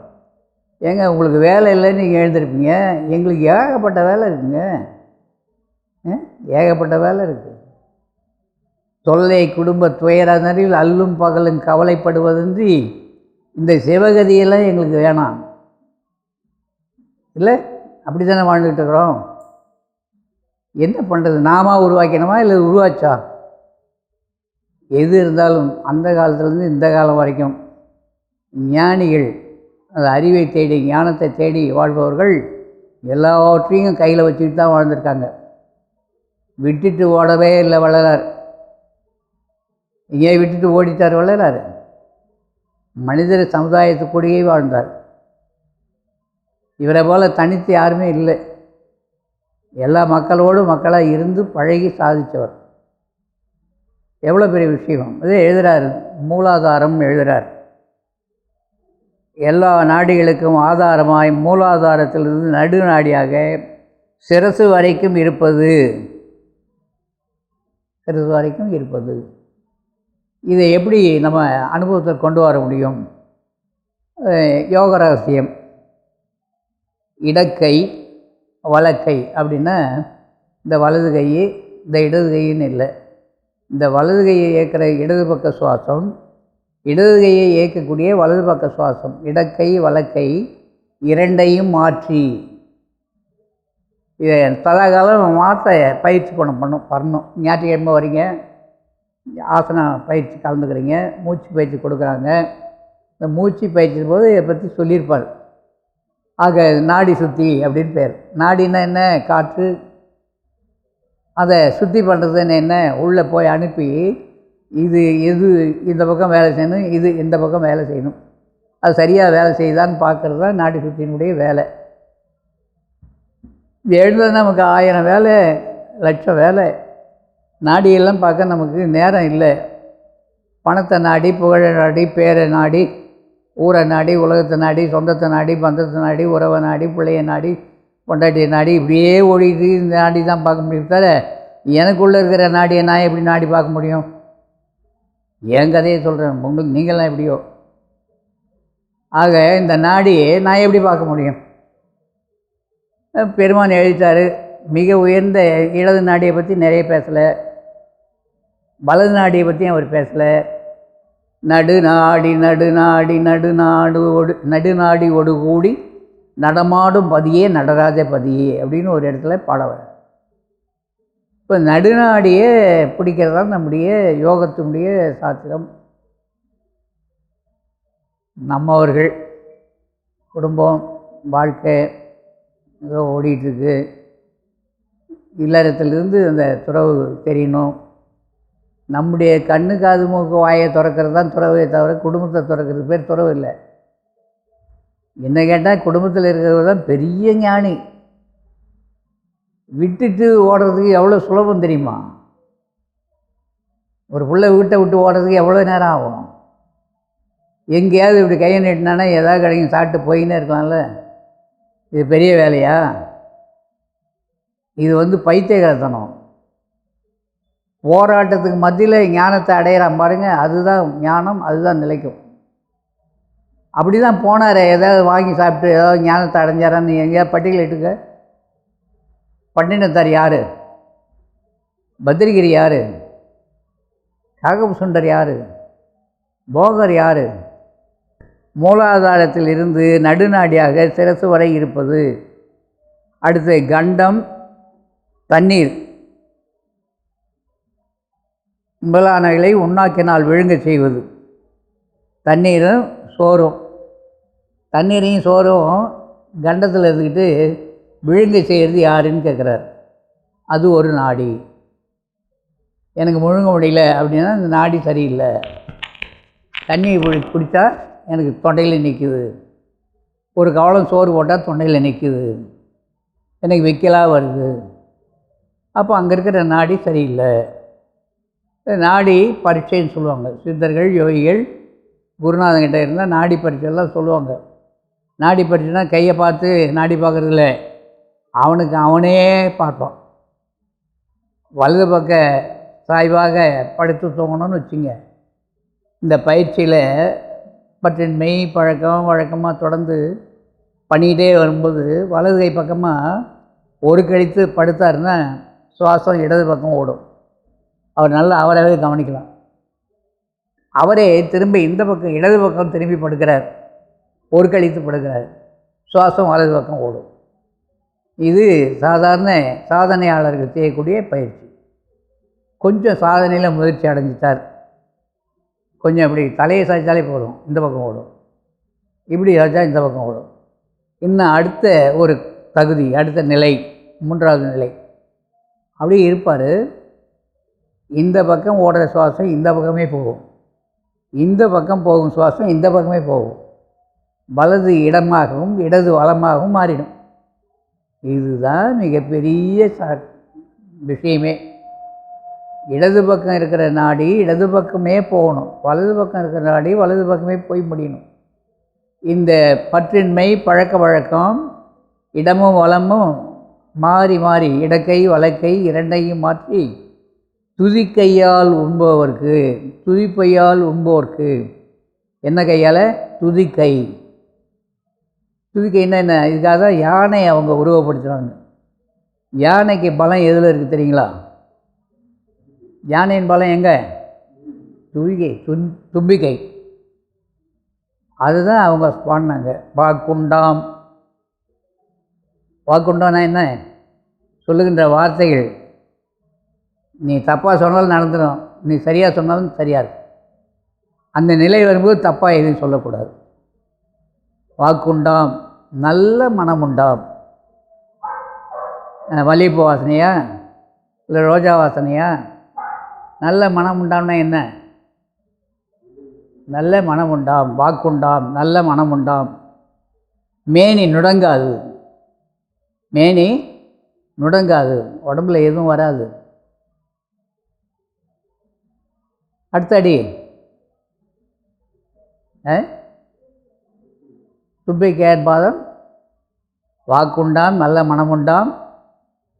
ஏங்க, உங்களுக்கு வேலை இல்லைன்னு நீங்கள் எழுந்திருப்பீங்க. எங்களுக்கு ஏகப்பட்ட வேலை இருக்குங்க. ஏகப்பட்ட வேலை இருக்குது. தொல்லை குடும்ப துயரனில் அல்லும் பகலும் கவலைப்படுவதின்றி இந்த சிவகதியெல்லாம் எங்களுக்கு வேணாம். இல்லை, அப்படி தானே வாழ்ந்துக்கிட்டு இருக்கிறோம். என்ன பண்ணுறது? நாம உருவாக்கணுமா இல்லை உருவாச்சா? எது இருந்தாலும் அந்த காலத்துலேருந்து இந்த காலம் வரைக்கும் ஞானிகள், அந்த அறிவை தேடி ஞானத்தை தேடி வாழ்பவர்கள் எல்லாவற்றையும் கையில் வச்சுக்கிட்டு தான் வாழ்ந்திருக்காங்க. விட்டுட்டு ஓடவே இல்லை வள்ளலார். ஏன் விட்டுட்டு ஓடிட்டார் வள்ளலார்? மனிதர் சமுதாயத்துக்கூடயே வாழ்ந்தார். இவரை போல் தனித்து யாருமே இல்லை. எல்லா மக்களோடும் மக்களாக இருந்து பழகி சாதித்தவர். எவ்வளோ பெரிய விஷயம்! அதே எழுதுகிறார், மூலாதாரம் எழுதுகிறார். எல்லா நாடிகளுக்கும் ஆதாரமாய் மூலாதாரத்திலிருந்து நடுநாடியாக சிரசு வரைக்கும் இருப்பது. சிரசு வரைக்கும் இருப்பது. இதை எப்படி நம்ம அனுபவத்தில் கொண்டு வர முடியும்? யோக ரகசியம். இடக்கை வலக்கை அப்படின்னா இந்த வலது கை, இந்த இடது கைன்னு இல்லை. இந்த வலது கையை இயக்கிற இடது பக்க சுவாசம், இடது கையை இயக்கக்கூடிய வலது பக்க சுவாசம், இடக்கை வலக்கை இரண்டையும் மாற்றி இதை தலகாலம் மாற்ற பயிற்சி பண்ணணும். ஞாயிற்றுக்கிழமை வரீங்க, ஆசன பயிற்சி கலந்துக்கிறீங்க, மூச்சு பயிற்சி கொடுக்குறாங்க. இந்த மூச்சு பயிற்சி போது இதை பற்றி சொல்லியிருப்பார். ஆக நாடி சுத்தி அப்படின்னு பேர். நாடின்னா என்ன? காற்று. அதை சுத்தி பண்ணுறதுன்னு என்ன? உள்ளே போய் அனுப்பி இது இந்த பக்கம் வேலை செய்யணும், இது இந்த பக்கம் வேலை செய்யணும், அது சரியாக வேலை செய்யுதான்னு பார்க்குறது தான் நாடி சுத்தியினுடைய வேலை. எழுதுறது நமக்கு 1000 வேலை, லட்சம் வேலை. நாடியெல்லாம் பார்க்க நமக்கு நேரம் இல்லை. பணத்தை நாடி, புகழை நாடி, பேரை நாடி, ஊரை நாடி, உலகத்தை நாடி, சொந்தத்தை நாடி, பந்தத்தை நாடி, உறவை நாடி, பிள்ளையை நாடி, பொண்டாட்டியை நாடி, இப்படியே ஓடிட்டு இந்த நாடி தான் பார்க்க முடியும். தவிர எனக்குள்ளே இருக்கிற நாடியை நான் எப்படி நாடி பார்க்க முடியும்? என் கதையை சொல்கிறேன், உங்களுக்கு நீங்கள்லாம் எப்படியோ. ஆக இந்த நாடியை நான் எப்படி பார்க்க முடியும்? பெருமான் எழுதிட்டார். மிக உயர்ந்த இடது நாடியை பற்றி நிறைய பேசலை, வலது நாடியை பற்றியும் அவர் பேசலை. நடுநாடி நடுநாடி நடுநாடி ஒடு கூடி நடமாடும் பதியே நடராஜ பதியே அப்படின்னு ஒரு இடத்துல பாடவர். இப்போ நடுநாடியே பிடிக்கிறது தான் நம்முடைய யோகத்தினுடைய சாத்திரம். நம்மவர்கள் குடும்பம் வாழ்க்கை ஏதோ ஓடிட்டுருக்கு. இல்லறத்திலிருந்து அந்த துறவு தெரியணும். நம்முடைய கண்ணு காது மூக்கு வாயை திறக்கிறது தான் துறவே தவிர குடும்பத்தை திறக்கிறது பேர் துறவு இல்லை. என்ன கேட்டால் குடும்பத்தில் இருக்கிறது தான் பெரிய ஞானி. விட்டுட்டு ஓடுறதுக்கு எவ்வளோ சுலபம் தெரியுமா? ஒரு பிள்ளை வீட்டை விட்டு ஓடுறதுக்கு எவ்வளோ நேரம் ஆகும்? எங்கேயாவது இப்படி கையை நீட்டினானா ஏதாவது கிடைக்கும், சாப்பிட்டு போயின்னே இருக்கலாம்ல. இது பெரிய வேலையா? இது பைத்தியகாரத்தனம். போராட்டத்துக்கு மத்தியில் ஞானத்தை அடையிறான் பாருங்க, அதுதான் ஞானம், அதுதான் நிலைக்கும். அப்படி தான் போனார். ஏதாவது வாங்கி சாப்பிட்டு ஏதாவது ஞானத்தை அடைஞ்சாரான்னு எங்கேயாவது பட்டியல் இட்டுக்க. பட்டினத்தார் யார்? பத்ரிகிரி யார்? காகப சுண்டர் யார்? போகர் யார்? மூலாதாரத்தில் இருந்து நடுநாடியாக சிரசு வரை இருப்பது. அடுத்து கண்டம், தண்ணீர் முதலானவைகளை உண்ணாக்கினால் விழுங்க செய்வது. தண்ணீரும் சோறும், தண்ணீரையும் சோறும் கண்டத்தில் இருந்துக்கிட்டு விழுங்க செய்கிறது யாருன்னு கேட்குறார். அது ஒரு நாடி. எனக்கு முழுங்க முடியல அப்படின்னா இந்த நாடி சரியில்லை. தண்ணி குடித்தா எனக்கு தொண்டையில் நிற்குது, ஒரு கவளம் சோறு போட்டால் தொண்டையில் நிற்குது, எனக்கு வைக்கலாக வருது, அப்போ அங்கே இருக்கிற நாடி சரியில்லை. நாடி பரீட்சைன்னு சொல்லுவாங்க. சித்தர்கள் யோகிகள் குருநாதன்கிட்ட இருந்தால் நாடி பரீட்சைலாம் சொல்லுவாங்க. நாடி பரீட்சைனா கையை பார்த்து நாடி பார்க்குறதில்ல, அவனுக்கு அவனே பார்ப்பான். வலது பக்க சாய்வாக படுத்து தூங்கணும்னு வச்சுங்க. இந்த பயிற்சியில் பற்றின்மை வழக்கமாக தொடர்ந்து பண்ணிக்கிட்டே வரும்போது வலது கை பக்கமாக ஒரு கழித்து படுத்தாருன்னா சுவாசம் இடது பக்கம் ஓடும். அவர் நல்லா அவராகவே கவனிக்கலாம். அவரே திரும்ப இந்த பக்கம் இடது பக்கம் திரும்பி படுக்கிறார், ஒரு கழித்து படுக்கிறார், சுவாசம் வலது பக்கம் ஓடும். இது சாதாரண சாதனையாளர்கள் செய்யக்கூடிய பயிற்சி. கொஞ்சம் சாதனையில் முயற்சி அடைஞ்சிட்டார், கொஞ்சம் இப்படி தலையை சாய்ச்சாலே போதும், இந்த பக்கம் ஓடும், இப்படி சாய்ச்சா இந்த பக்கம் ஓடும். இன்னும் அடுத்த ஒரு தகுதி, அடுத்த நிலை, மூன்றாவது நிலை அப்படியே இருப்பார். இந்த பக்கம் ஓடுற சுவாசம் இந்த பக்கமே போகும், இந்த பக்கம் போகும் சுவாசம் இந்த பக்கமே போகும். வலது இடமாகவும் இடது வலமாகவும் மாறிடும். இதுதான் மிகப்பெரிய விஷயமே. இடது பக்கம் இருக்கிற நாடி இடது பக்கமே போகணும், வலது பக்கம் இருக்கிற நாடி வலது பக்கமே போய் முடியணும். இந்த பற்றின்மை பழக்க வழக்கம் இடமும் வலமும் மாறி மாறி இடக்கை வலக்கை இரண்டையும் மாற்றி துதிக்கையால் உண்பவர்க்கு, துதிப்பையால் உண்பவர்க்கு, என்ன கையால்? துதிக்கை. துதிக்கைன்னா என்ன? இதுக்காக தான் யானை அவங்க உருவப்படுத்துகிறாங்க. யானைக்கு பலம் எதில் இருக்குது தெரியுங்களா? யானையின் பலம் எங்கே? துதிக்கை, தும்பிக்கை. அதுதான் அவங்க பாடினாங்க. வாக்குண்டாம். வாக்குண்டாம்னா என்ன? சொல்லுகின்ற வார்த்தைகள். நீ தப்பாக சொன்னாலும் நடந்துடும், நீ சரியாக சொன்னாலும் சரியாக இருக்கும். அந்த நிலை வரும்போது தப்பாக எதுவும் சொல்லக்கூடாது. வாக்குண்டாம், நல்ல மனம் உண்டாம். மல்லிகைப்பூ வாசனையா இல்லை ரோஜா வாசனையா? நல்ல மனம் உண்டாம்னா என்ன? நல்ல மனம் உண்டாம், வாக்குண்டாம், நல்ல மனம் உண்டாம். மேனி நுடங்காது, மேனி நுடங்காது, உடம்புல எதுவும் வராது. அடுத்தடி தும்பிக்கையார் பாதம். வாக்குண்டாம், நல்ல மனமுண்டாம்,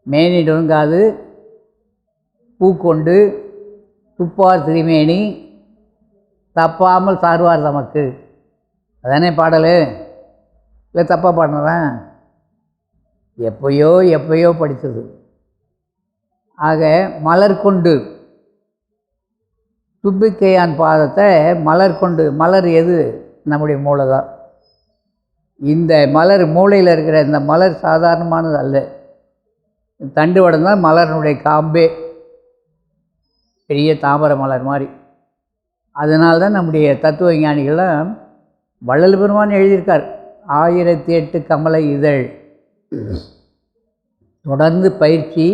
மேனி நுடங்காது, பூக்கொண்டு துப்பார் திருமேனி, தப்பாமல் சார்வார் தமக்கு. அதானே பாடல்? இல்லை தப்பாக பாடினதான்? எப்பயோ படித்தது. ஆக மலர் கொண்டு, தும்பிக்கையான் பாதத்தை மலர் கொண்டு, மலர் எது? நம்முடைய மூளை தான். இந்த மலர் மூளையில் இருக்கிற இந்த மலர் சாதாரணமானது அல்ல. தண்டு வடம் தான் மலரினுடைய காம்பே, பெரிய தாமரை மலர் மாதிரி. அதனால்தான் நம்முடைய தத்துவ விஞ்ஞானிகள்லாம் வள்ளல் பெருமான் எழுதியிருக்கார் 1008 கமல இதழ். தொடர்ந்து பயிற்சி,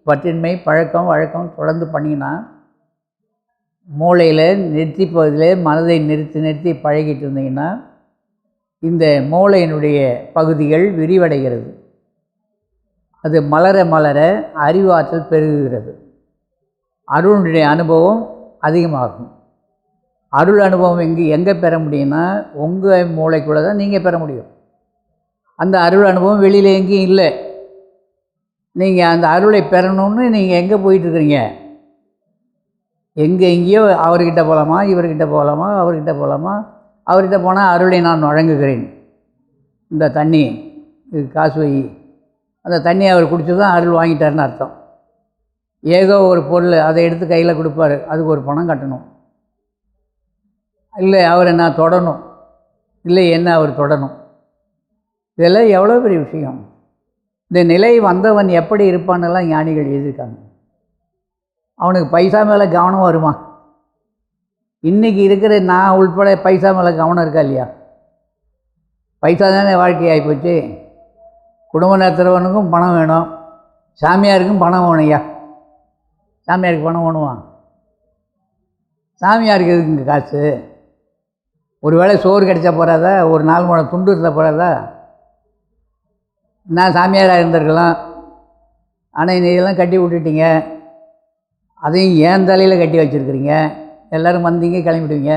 பற்றின்மை, பழக்கம் வழக்கம் தொடர்ந்து பண்ணிங்கன்னா மூளையில் நிறுத்தி பகுதியில் மனதை நிறுத்தி பழகிட்டு இருந்தீங்கன்னா இந்த மூளையினுடைய பகுதிகள் விரிவடைகிறது. அது மலர மலர அறிவாற்றல் பெருகுகிறது. அருளுடைய அனுபவம் அதிகமாகும். அருள் அனுபவம் எங்கே பெற முடியும்னா உங்கள் மூளைக்குள்ளே தான் நீங்கள் பெற முடியும். அந்த அருள் அனுபவம் வெளியில் எங்கேயும் இல்லை. நீங்கள் அந்த அருளை பெறணும்னு நீங்கள் எங்கே போயிட்டுருக்கிறீங்க? எங்கேயோ அவர்கிட்ட போகலாமா, இவர்கிட்ட போகலாமா, அவர்கிட்ட போகலாமா, அவர்கிட்ட போனால் அருளை நான் வழங்குகிறேன், இந்த தண்ணி இது காசு வை, அந்த தண்ணி அவர் குடிச்சு தான் அருள் வாங்கிட்டாருன்னு அர்த்தம். ஏதோ ஒரு பொருள் அதை எடுத்து கையில் கொடுப்பாரு, அதுக்கு ஒரு பணம் கட்டணும். இல்லை அவரை நான் தொடணும், இல்லை என்ன அவர் தொடணும். இதெல்லாம் எவ்வளோ பெரிய விஷயம். இந்த நிலை வந்தவன் எப்படி இருப்பான்னெல்லாம் ஞானிகள் எழுதியிருக்காங்க. அவனுக்கு பைசா மேலே கவனம் வருமா? இன்றைக்கி இருக்கிற நான் உள்பட பைசா மேலே கவனம் இருக்கா இல்லையா? பைசா தானே வாழ்க்கையாகி போச்சு. குடும்ப நடத்துகிறவனுக்கும் பணம் வேணும், சாமியாருக்கும் பணம் வேணும். ஐயா, சாமியாருக்கு பணம் வேணுமா? சாமியாருக்கு எதுக்குங்க காசு? ஒரு வேளை சோறு கிடைச்சா போகிறாதா? ஒரு 4 முழம் துண்டு இருந்தால் போகிறாதா? நான் சாமியாராக இருந்திருக்கலாம். ஆனால் இதெல்லாம் கட்டி விட்டுட்டீங்க, அதையும் ஏன் தலையில் கட்டி வச்சுருக்குறீங்க. எல்லோரும் வந்தீங்க, கிளம்பிடுவீங்க.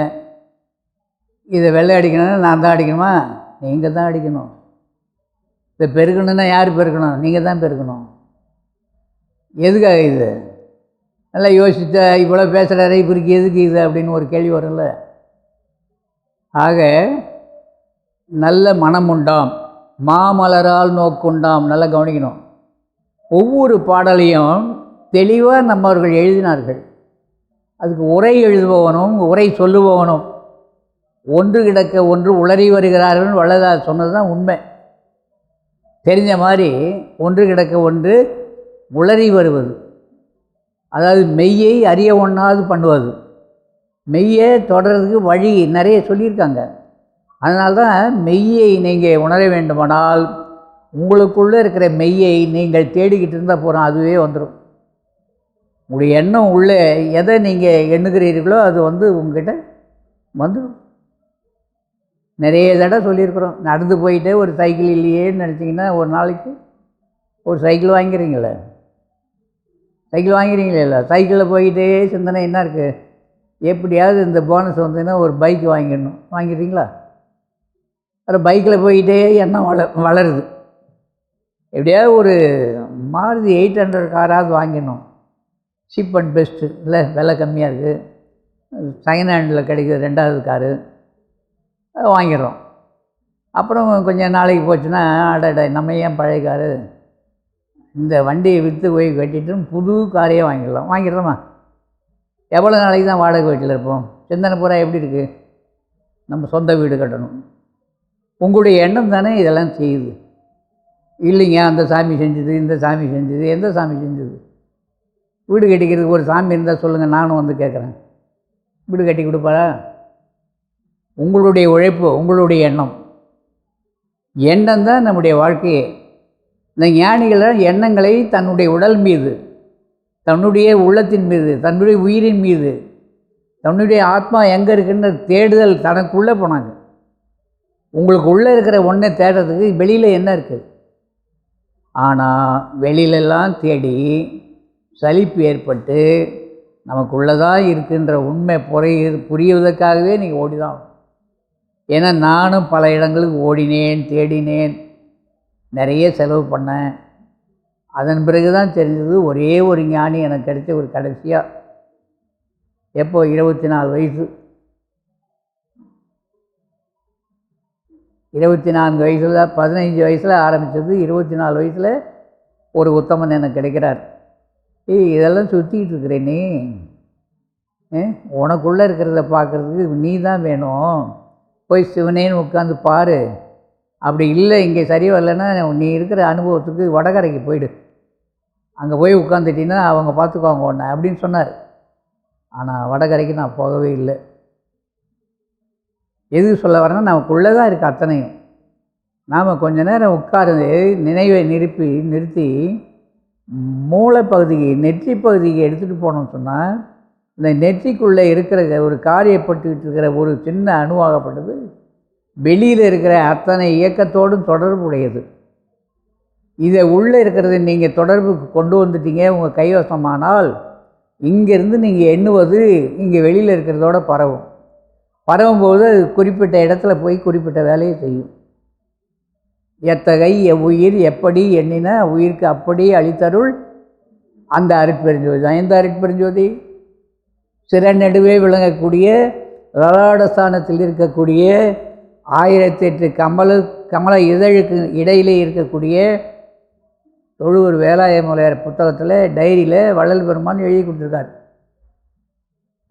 இதை வெள்ளை அடிக்கணும்னா நான் தான் அடிக்கணுமா? நீங்கள் தான் அடிக்கணும். இதை பெருக்கணுன்னா யார் பெருக்கணும்? நீங்கள் தான் பெருக்கணும். எதுக்காக இது? நல்லா யோசித்த இவ்வளோ பேசுகிறாரு, இவருக்கு எதுக்கு இது அப்படின்னு ஒரு கேள்வி வரும்ல. ஆக நல்ல மனம் உண்டாம், மாமலரால் நோக்குண்டாம். நல்லா கவனிக்கணும். ஒவ்வொரு பாடலையும் தெளிவாக நம்மவர்கள் எழுதினார்கள். அதுக்கு உரை எழுதுபவனும் உரை சொல்லுபவனும் ஒன்று கிடக்க ஒன்று உளறி வருகிறார்கள். வள்ளலார் சொன்னது தான் உண்மை. தெரிஞ்ச மாதிரி ஒன்று கிடக்க ஒன்று உளறி வருவது, அதாவது மெய்யை அறிய ஒண்ணாது பண்ணுவது. மெய்யை தொடர்றதுக்கு வழி நிறைய சொல்லியிருக்காங்க. அதனால்தான் மெய்யை நீங்கள் உணர வேண்டுமானால் உங்களுக்குள்ளே இருக்கிற மெய்யை நீங்கள் தேடிக்கிட்டு இருந்தால் போகிறோம், அதுவே வந்துடும். உங்களுடைய எண்ணம் உள்ளே எதை நீங்கள் எண்ணுகிறீர்களோ அது உங்ககிட்ட வந்துடும். நிறைய தடவை சொல்லியிருக்கிறோம். நடந்து போயிட்டே ஒரு சைக்கிள் இல்லையேன்னு நினச்சிங்கன்னா ஒரு நாளைக்கு ஒரு சைக்கிள் வாங்கிறீங்களே. சைக்கிள் வாங்கிறீங்களே இல்லை, சைக்கிளில் போய்கிட்டே சிந்தனை என்ன இருக்குது? எப்படியாவது இந்த போனஸ் வந்ததுன்னா ஒரு பைக் வாங்கிடணும். வாங்கிடுறீங்களா? அது பைக்கில் போய்கிட்டே எண்ணம் வளருது. எப்படியாவது ஒரு மாருதி 800 காராவது வாங்கிடணும். சீப் அண்ட் பெஸ்ட்டு இல்லை, விலை கம்மியாக இருக்குது, செகண்ட் ஹேண்டில் கிடைக்கிது 2வது காரு, வாங்கிடுறோம். அப்புறம் கொஞ்சம் நாளைக்கு போச்சுன்னா அடடா நம்ம ஏன் பழைய காரு, இந்த வண்டியை விற்று போய் கட்டிட்டு புது காரையே வாங்கிடலாம். வாங்கிடுறோமா? எவ்வளோ நாளைக்கு தான் வாடகை வீட்டில் இருப்போம்? சிந்தனை பூரா எப்படி இருக்குது? நம்ம சொந்த வீடு கட்டணும். உங்களுடைய எண்ணம் தானே இதெல்லாம் செய்யுது. இல்லைங்க அந்த சாமி செஞ்சுது, இந்த சாமி செஞ்சுது. எந்த சாமி செஞ்சுது? வீடு கட்டிக்கிறதுக்கு ஒரு சாமி இருந்தால் சொல்லுங்கள், நானும் கேட்குறேன். வீடு கட்டி கொடுப்பாரா? உங்களுடைய உழைப்பு, உங்களுடைய எண்ணம். எண்ணம் தான் நம்முடைய வாழ்க்கையே. இந்த ஞானிகள் எண்ணங்களை தன்னுடைய உடல் மீது, தன்னுடைய உள்ளத்தின் மீது, தன்னுடைய உயிரின் மீது, தன்னுடைய ஆத்மா எங்கே இருக்குன்னு தேடுதல் தனக்குள்ளே போனாங்க. உங்களுக்கு உள்ளே இருக்கிற ஒன்றை தேடுறதுக்கு வெளியில் என்ன இருக்குது? ஆனால் வெளியிலெல்லாம் தேடி சலிப்பு ஏற்பட்டு நமக்குள்ளதான் இருக்குன்ற உண்மை புரியுவதற்காகவே நீங்கள் ஓடிதான். ஏன்னா நானும் பல இடங்களுக்கு ஓடினேன், தேடினேன், நிறைய செலவு பண்ணேன். அதன் பிறகு தான் தெரிஞ்சது ஒரே ஒரு ஞானி எனக்கு கிடைச்ச ஒரு கடைசியாக. எப்போ? 24 வயசு. 24 வயசில், 15 வயசில் ஆரம்பித்தது, 24 வயசில் ஒரு உத்தமன் எனக்கு கிடைக்கிறார். இதெல்லாம் சுற்றிக்கிட்டு இருக்கிறே நீ, உனக்குள்ளே இருக்கிறத பார்க்குறதுக்கு நீ தான் வேணும். போய் சிவனேன்னு உட்காந்து பாரு. அப்படி இல்லை, இங்கே சரி வரலைன்னா நீ இருக்கிற அனுபவத்துக்கு வடகரைக்கு போயிடு, அங்கே போய் உட்காந்துட்டின்னா அவங்க பார்த்துக்குவாங்க உன்னை அப்படின்னு சொன்னார். ஆனால் வடகரைக்கு நான் போகவே இல்லை. எதுக்கு சொல்ல வரேன்னா நமக்குள்ளே தான் இருக்குது அத்தனையும். நாம் கொஞ்ச நேரம் உட்கார்ந்து நினைவை நிறுத்தி மூளைப்பகுதிக்கு, நெற்றி பகுதிக்கு எடுத்துகிட்டு போனோம்னு சொன்னால், இந்த நெற்றிக்குள்ளே இருக்கிற ஒரு காரியப்பட்டுக்கிட்டு இருக்கிற ஒரு சின்ன அணுவாகப்பட்டது வெளியில் இருக்கிற அத்தனை இயக்கத்தோடும் தொடர்புடையது. இதை உள்ளே இருக்கிறத நீங்கள் தொடர்புக்கு கொண்டு வந்துட்டீங்க உங்கள் கைவசமானால், இங்கேருந்து நீங்கள் எண்ணுவது இங்கே வெளியில் இருக்கிறதோட பரவும்போது அது குறிப்பிட்ட இடத்துல போய் குறிப்பிட்ட வேலையை செய்யும். எத்தகை எவ்வுயிர் எப்படி எண்ணின உயிருக்கு அப்படி அளித்தருள் அந்த அருட்பெருஞ்சோதி தான். எந்த அருட்பெருஞ்சோதி? சிறநெடுவே விளங்கக்கூடிய லலாடஸ்தானத்தில் இருக்கக்கூடிய 1008 கமல இதழுக்கு இடையிலே இருக்கக்கூடிய தொழுவூர் வேலாய முலையார் புத்தகத்தில் டைரியில் வள்ளல் பெருமான் எழுதி கொடுத்துருக்கார்.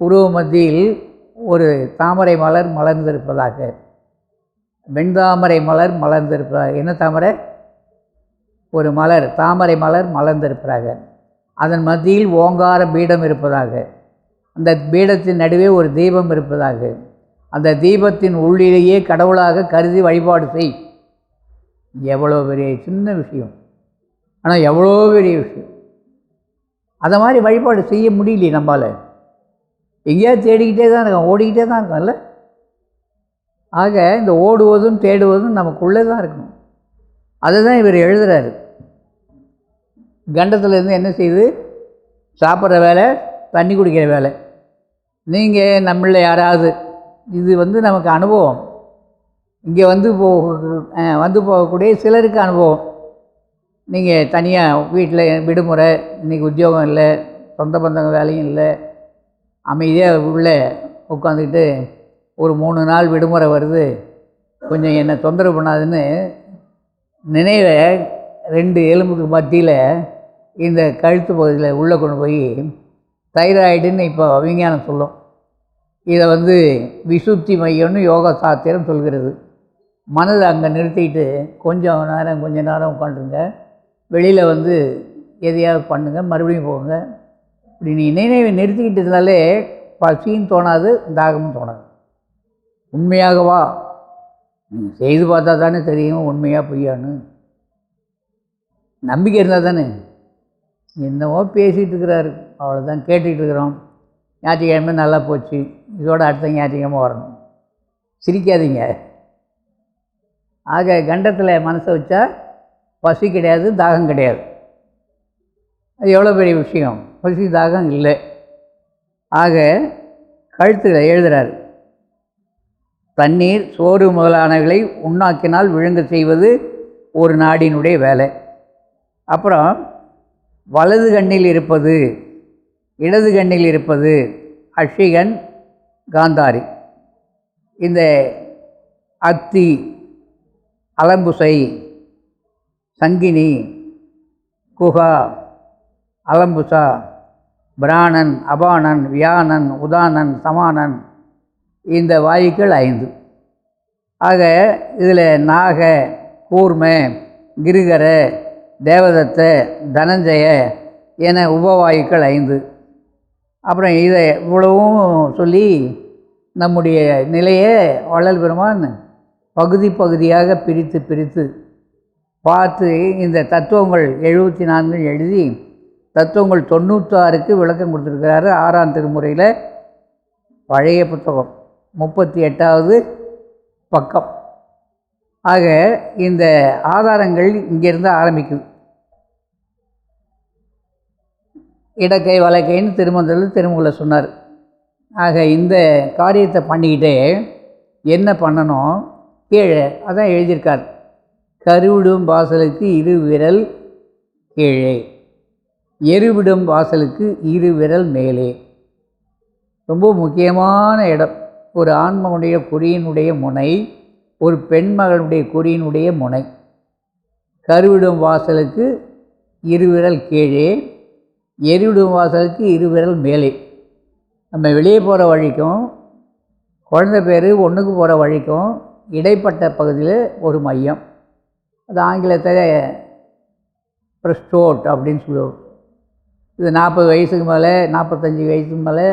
உருவ மத்தியில் ஒரு தாமரை மலர் மலர்ந்திருப்பதாக, வெண்தாமரை மலர் மலர்ந்திருப்பதாக. என்ன தாமரை? ஒரு மலர், தாமரை மலர் மலர்ந்திருப்பதாக, அதன் மத்தியில் ஓங்கார பீடம் இருப்பதாக, அந்த பீடத்தின் நடுவே ஒரு தீபம் இருப்பதாக, அந்த தீபத்தின் உள்ளிலேயே கடவுளாக கருதி வழிபாடு செய். எவ்வளோ பெரிய சின்ன விஷயம், ஆனால் எவ்வளோ பெரிய விஷயம். அதை மாதிரி வழிபாடு செய்ய முடியலையே நம்மளால். எங்கேயாவது தேடிக்கிட்டே தான் இருக்கோம், ஓடிக்கிட்டே தான் இருக்கோம்ல. ஆக இந்த ஓடுவதும் தேடுவதும் நமக்குள்ளே தான் இருக்கணும். அதை தான் இவர் எழுதுகிறாரு. கண்டத்துலேருந்து என்ன செய்யுது? சாப்பிட்ற வேலை, தண்ணி குடிக்கிற வேலை. நீங்கள் நம்மள யாராவது, இது நமக்கு அனுபவம். இங்கே வந்து போகக்கூடிய சிலருக்கு அனுபவம். நீங்கள் தனியாக வீட்டில் விடுமுறை, இன்றைக்கி உத்தியோகம் இல்லை, சொந்த பந்தங்க வேலையும் இல்லை, அமைதியாக உள்ளே உட்காந்துக்கிட்டு ஒரு 3 நாள் விடுமுறை வருது, கொஞ்சம் என்னை தொந்தரவு பண்ணாதுன்னு நினைவை 2 எலும்புக்கு மத்தியில் இந்த கழுத்து பகுதியில் உள்ளே கொண்டு போய் தைராய்டுன்னு இப்போ விஞ்ஞானம் சொல்லும். இதை விசுத்தி மையம்னு யோகா சாஸ்திரம் சொல்கிறது. மனதை அங்கே நிறுத்திட்டு கொஞ்ச நேரம் உட்காந்துருங்க, வெளியில் எதையாவது பண்ணுங்கள், மறுபடியும் போங்க. இப்படி நீ நினைவை நிறுத்திக்கிட்டு இருந்தாலே பசியும் தோணாது, தாகமும் தோணாது. உண்மையாகவா? நீங்கள் செய்து பார்த்தா தானே தெரியும் உண்மையாக பொய்யான்னு. நம்பிக்கை இருந்தால் தானே. என்னவோ பேசிகிட்டு இருக்கிறாரு, அவ்வளோதான் கேட்டுக்கிட்டு இருக்கிறோம். ஞாயிற்றுக்கிழமை நல்லா போச்சு, இதோட அடுத்த ஞாயிற்றுக்கிழமை வரணும். சிரிக்காதீங்க. ஆக கண்டத்தில் மனசை வச்சா பசி கிடையாது, தாகம் கிடையாது. அது எவ்வளோ பெரிய விஷயம். பசி தாகம் இல்லை. ஆக கழுத்தில் எழுதுகிறார், தண்ணீர் சோறு முதலானவைகளை உண்ணாக்கினால் விழுங்க செய்வது ஒரு நாடினுடைய வேலை. அப்புறம் வலது கண்ணில் இருப்பது, இடது கண்ணில் இருப்பது அஷிகன் காந்தாரி. இந்த அத்தி, அலம்புசை, சங்கினி, குகா, அலம்புசா, பிராணன், அபானன், வியானன், உதானன், சமானன், இந்த வாயுக்கள் 5. ஆக இதில் நாக, கூர்ம, கிருகர, தேவதத்த, தனஞ்சய என உபவாயுக்கள் 5. அப்புறம் இதை இவ்வளவும் சொல்லி நம்முடைய நிலையை வள்ளல் பெருமான் பகுதி பகுதியாக பிரித்து பார்த்து இந்த தத்துவங்கள் 74 எழுதி தத்துவங்கள் 96க்கு விளக்கம் கொடுத்துருக்கிறாரு. 6ஆம் திருமுறையில் பழைய புத்தகம் 38வது பக்கம். ஆக இந்த ஆதாரங்கள் இங்கேருந்து ஆரம்பிக்குது. இடக்கை வலக்கைன்னு திருமூலர் சொன்னார். ஆக இந்த காரியத்தை பண்ணிக்கிட்டே என்ன பண்ணணும்? கீழே அதான் எழுதியிருக்கார், கருவிடும் வாசலுக்கு 2 விரல் கீழே, எருவிடும் வாசலுக்கு 2 விரல் மேலே. ரொம்ப முக்கியமான இடம். ஒரு ஆண்மகனுடைய குறியினுடைய முனை, ஒரு பெண்மகனுடைய குறியினுடைய முனை. கருவிடும் வாசலுக்கு 2 விரல் கீழே, எருவிடும் வாசலுக்கு 2 விரல் மேலே. நம்ம வெளியே போகிற வழிக்கும் குழந்தை பேர் ஒன்றுக்கு போகிற வழிக்கும் இடைப்பட்ட பகுதியில் ஒரு மையம். அது ஆங்கிலத்தில் ப்ரெஸ்டோட் அப்படின்னு சொல்லுவோம். இது 40 வயசுக்கு மேலே, 45 வயசுக்கு மேலே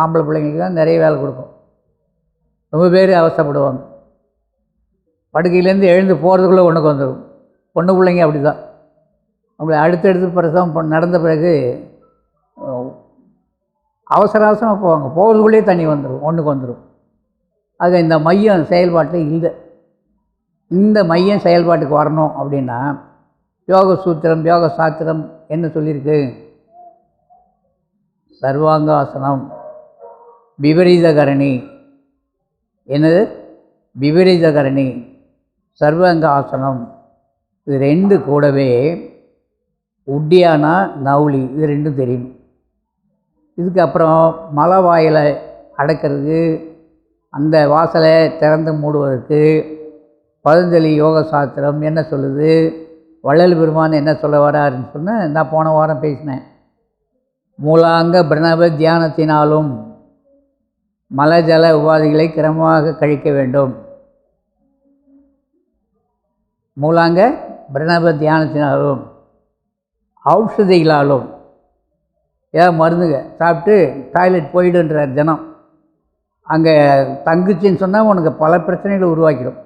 ஆம்பளை பிள்ளைங்களுக்கு தான் நிறைய வேலை கொடுக்கும். ரொம்ப பேர் அவசரப்படுவாங்க. படுக்கையிலேருந்து எழுந்து போகிறதுக்குள்ளே ஒன்றுக்கு வந்துடும். பொண்ணு பிள்ளைங்க அப்படி தான். அவங்களை அடுத்தடுத்து பிரசவம் நடந்த பிறகு அவசரமாக போவாங்க. போகிறதுக்குள்ளேயே தண்ணி வந்துடும், ஒன்றுக்கு வந்துடும். ஆக இந்த மையம் செயல்பாட்டில் இல்லை. இந்த மையம் செயல்பாட்டுக்கு வரணும் அப்படின்னா யோக சூத்திரம், யோக சாஸ்திரம் என்ன சொல்லியிருக்கு? சர்வாங்காசனம், விபரீதகரணி. என்னது? விபரீதகரணி, சர்வாங்க ஆசனம். இது 2 கூடவே உட்டியானா, நவுலி, இது 2 தெரியும். இதுக்கப்புறம் மலை வாயிலை அடக்கிறது, அந்த வாசலை திறந்து மூடுவதற்கு பதஞ்சலி யோக சாஸ்திரம் என்ன சொல்லுது, வள்ளல் பெருமான் என்ன சொல்ல வராருன்னு சொன்னால் நான் போன வாரம் பேசினேன். மூலாங்க பிரணவ தியானத்தினாலும் மலஜல உபாதிகளை கிரமமாக கழிக்க வேண்டும். மூலாங்க பிரணவ தியானத்தினாலும் ஔஷதிகளாலும் ஏன் மருந்துங்க சாப்பிட்டு டாய்லெட் போயிடுன்றார் ஜனம். அங்கே தங்குச்சின்னு சொன்னால் உனக்கு பல பிரச்சனைகளை உருவாக்கிடும்.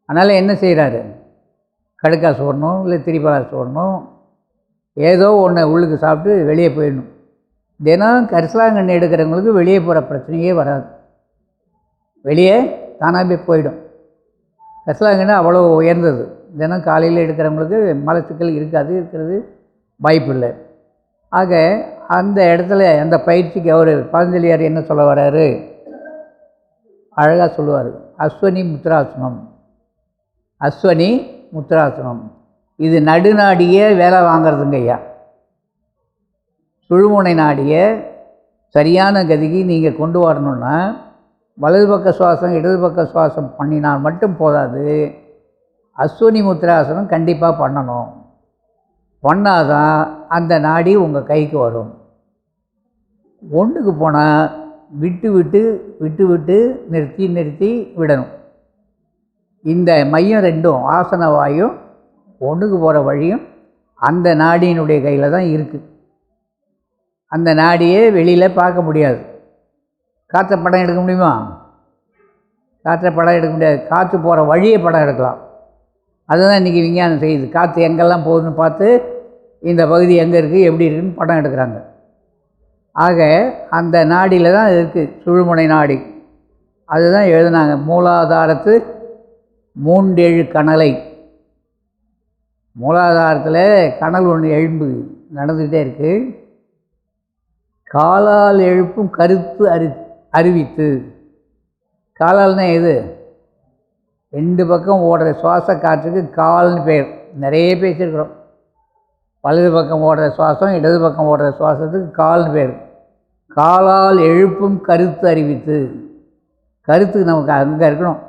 அதனால் என்ன செய்கிறாரு, கடுக்காசு ஓடணும், இல்லை திரிபலாசு ஓடணும், ஏதோ ஒன்று உள்ளுக்கு சாப்பிட்டு வெளியே போயிடணும். தினம் கரிசலாங்கண்ணி எடுக்கிறவங்களுக்கு வெளியே போகிற பிரச்சனையே வராது, வெளியே தானாகவே போயிடும். கரிசலாங்கண்ணி அவ்வளோ உயர்ந்தது. தினம் காலையில் எடுக்கிறவங்களுக்கு மலச்சிக்கல் இருக்கிறது வாய்ப்பு இல்லை. ஆக அந்த இடத்துல அந்த பயிற்சிக்கு அவர் பதஞ்சலியார் என்ன சொல்ல வர்றாரு, அழகாக சொல்லுவார். அஸ்வனி முத்ராசனம், அஸ்வனி முத்ராசனம். இது நடுநாடியே வேலை வாங்கிறதுங்க ஐயா. சுழுமுனை நாடியை சரியான கதிக்கு நீங்கள் கொண்டு வரணுன்னா வலது பக்க சுவாசம் இடது பக்க சுவாசம் பண்ணினால் மட்டும் போதாது, அஸ்வனி முத்ராசனம் கண்டிப்பாக பண்ணணும். பண்ணாதான் அந்த நாடி உங்கள் கைக்கு வரும். ஒன்றுக்கு போனால் விட்டு விட்டு விட்டு விட்டு நிறுத்தி நிறுத்தி விடணும். இந்த மையம் ரெண்டும் ஆசன வாயும் ஒன்றுக்கு போகிற வழியும் அந்த நாடியினுடைய கையில் தான் இருக்குது. அந்த நாடியே வெளியில் பார்க்க முடியாது. காற்றை படம் எடுக்க முடியுமா? காற்றை படம் எடுக்க முடியாது. காற்று போகிற வழியை படம் எடுக்கலாம். அதுதான் இன்றைக்கி விஞ்ஞானம் செய்யுது. காற்று எங்கெல்லாம் போகுதுன்னு பார்த்து இந்த பகுதி எங்கே இருக்குது எப்படி இருக்குதுன்னு படம் எடுக்கிறாங்க. ஆக அந்த நாடியில் தான் இருக்குது சுழுமுனை நாடி. அதுதான் எழுதுனாங்க, மூலாதாரத்து 3 கணலை. மூலாதாரத்தில் கணல் ஒன்று எழும்பு நடந்துக்கிட்டே இருக்குது. காலால் எழுப்பும் கருத்து அறிவித்து. காலால்னா எது? 2 பக்கம் ஓடுற சுவாச காற்றுக்கு கால்னு பேர். நிறைய பேசியிருக்கிறோம். வலது பக்கம் ஓடுற சுவாசம் இடது பக்கம் ஓடுற சுவாசத்துக்கு கால்னு பேர். காலால் எழுப்பும் கருத்து அறிவித்து. கருத்து நமக்கு அங்கே இருக்கணும்.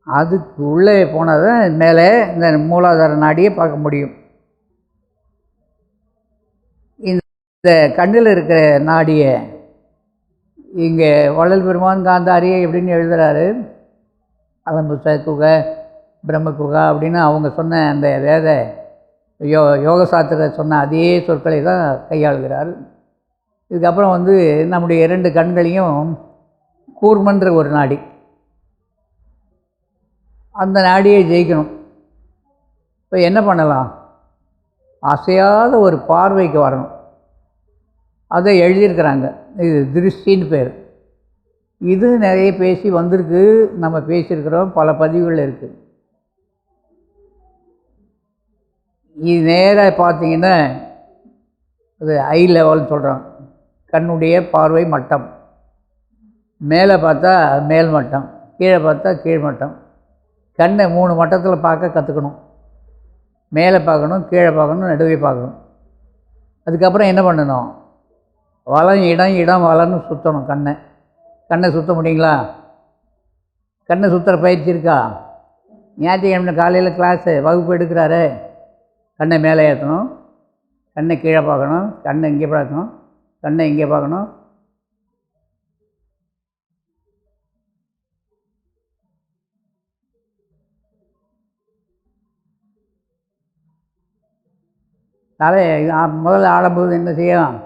அதுக்கு உள்ளே போனால் தான் மேலே இந்த மூலாதார நாடியை பார்க்க முடியும். இந்த கண்ணில் இருக்கிற நாடியை இங்கே வள்ளல் பெருமான் காந்தாரியை எப்படின்னு எழுதுகிறாரு. அதம்புச குக பிரம்ம குகா அப்படின்னு அவங்க சொன்ன அந்த வேத யோக சாஸ்திர சொன்ன அதே சொற்களை தான் கையாளுகிறார். இதுக்கப்புறம் நம்முடைய 2 கண்களையும் கூர்மன்ற ஒரு நாடி, அந்த நாடியை ஜெயிக்கணும். இப்போ என்ன பண்ணலாம்? அசையாத ஒரு பார்வைக்கு வரணும். அதை எழுதியிருக்கிறாங்க. இது திருஷ்டின்னு பேர். இது நிறைய பேசி வந்திருக்கு, நம்ம பேசியிருக்கிறோம், பல பதிவுகள் இருக்குது. இது நேராக பார்த்தீங்கன்னா அது ஐ லெவல்னு சொல்கிறோம். கண்ணுடைய பார்வை மட்டம். மேலே பார்த்தா மேல் மட்டம், கீழே பார்த்தா கீழ் மட்டம். கண்ணை 3 மட்டத்தில் பார்க்க கற்றுக்கணும். மேலே பார்க்கணும், கீழே பார்க்கணும், நடுவே பார்க்கணும். அதுக்கப்புறம் என்ன பண்ணணும்? வலம் இடம் இடம் வலன்னு சுற்றணும். கண்ணை சுற்ற முடியுங்களா? கண்ணை சுற்றுற பயிற்சி இருக்கா? ஞாயிற்றுக்கிழமை காலையில் கிளாஸு வகுப்பு எடுக்கிறாரு. கண்ணை மேலே ஏற்றணும், கண்ணை கீழே பார்க்கணும், கண்ணை இங்கே பார்க்கணும், கண்ணை இங்கே பார்க்கணும். தலை முதல்ல ஆடும்போது என்ன செய்யலாம்?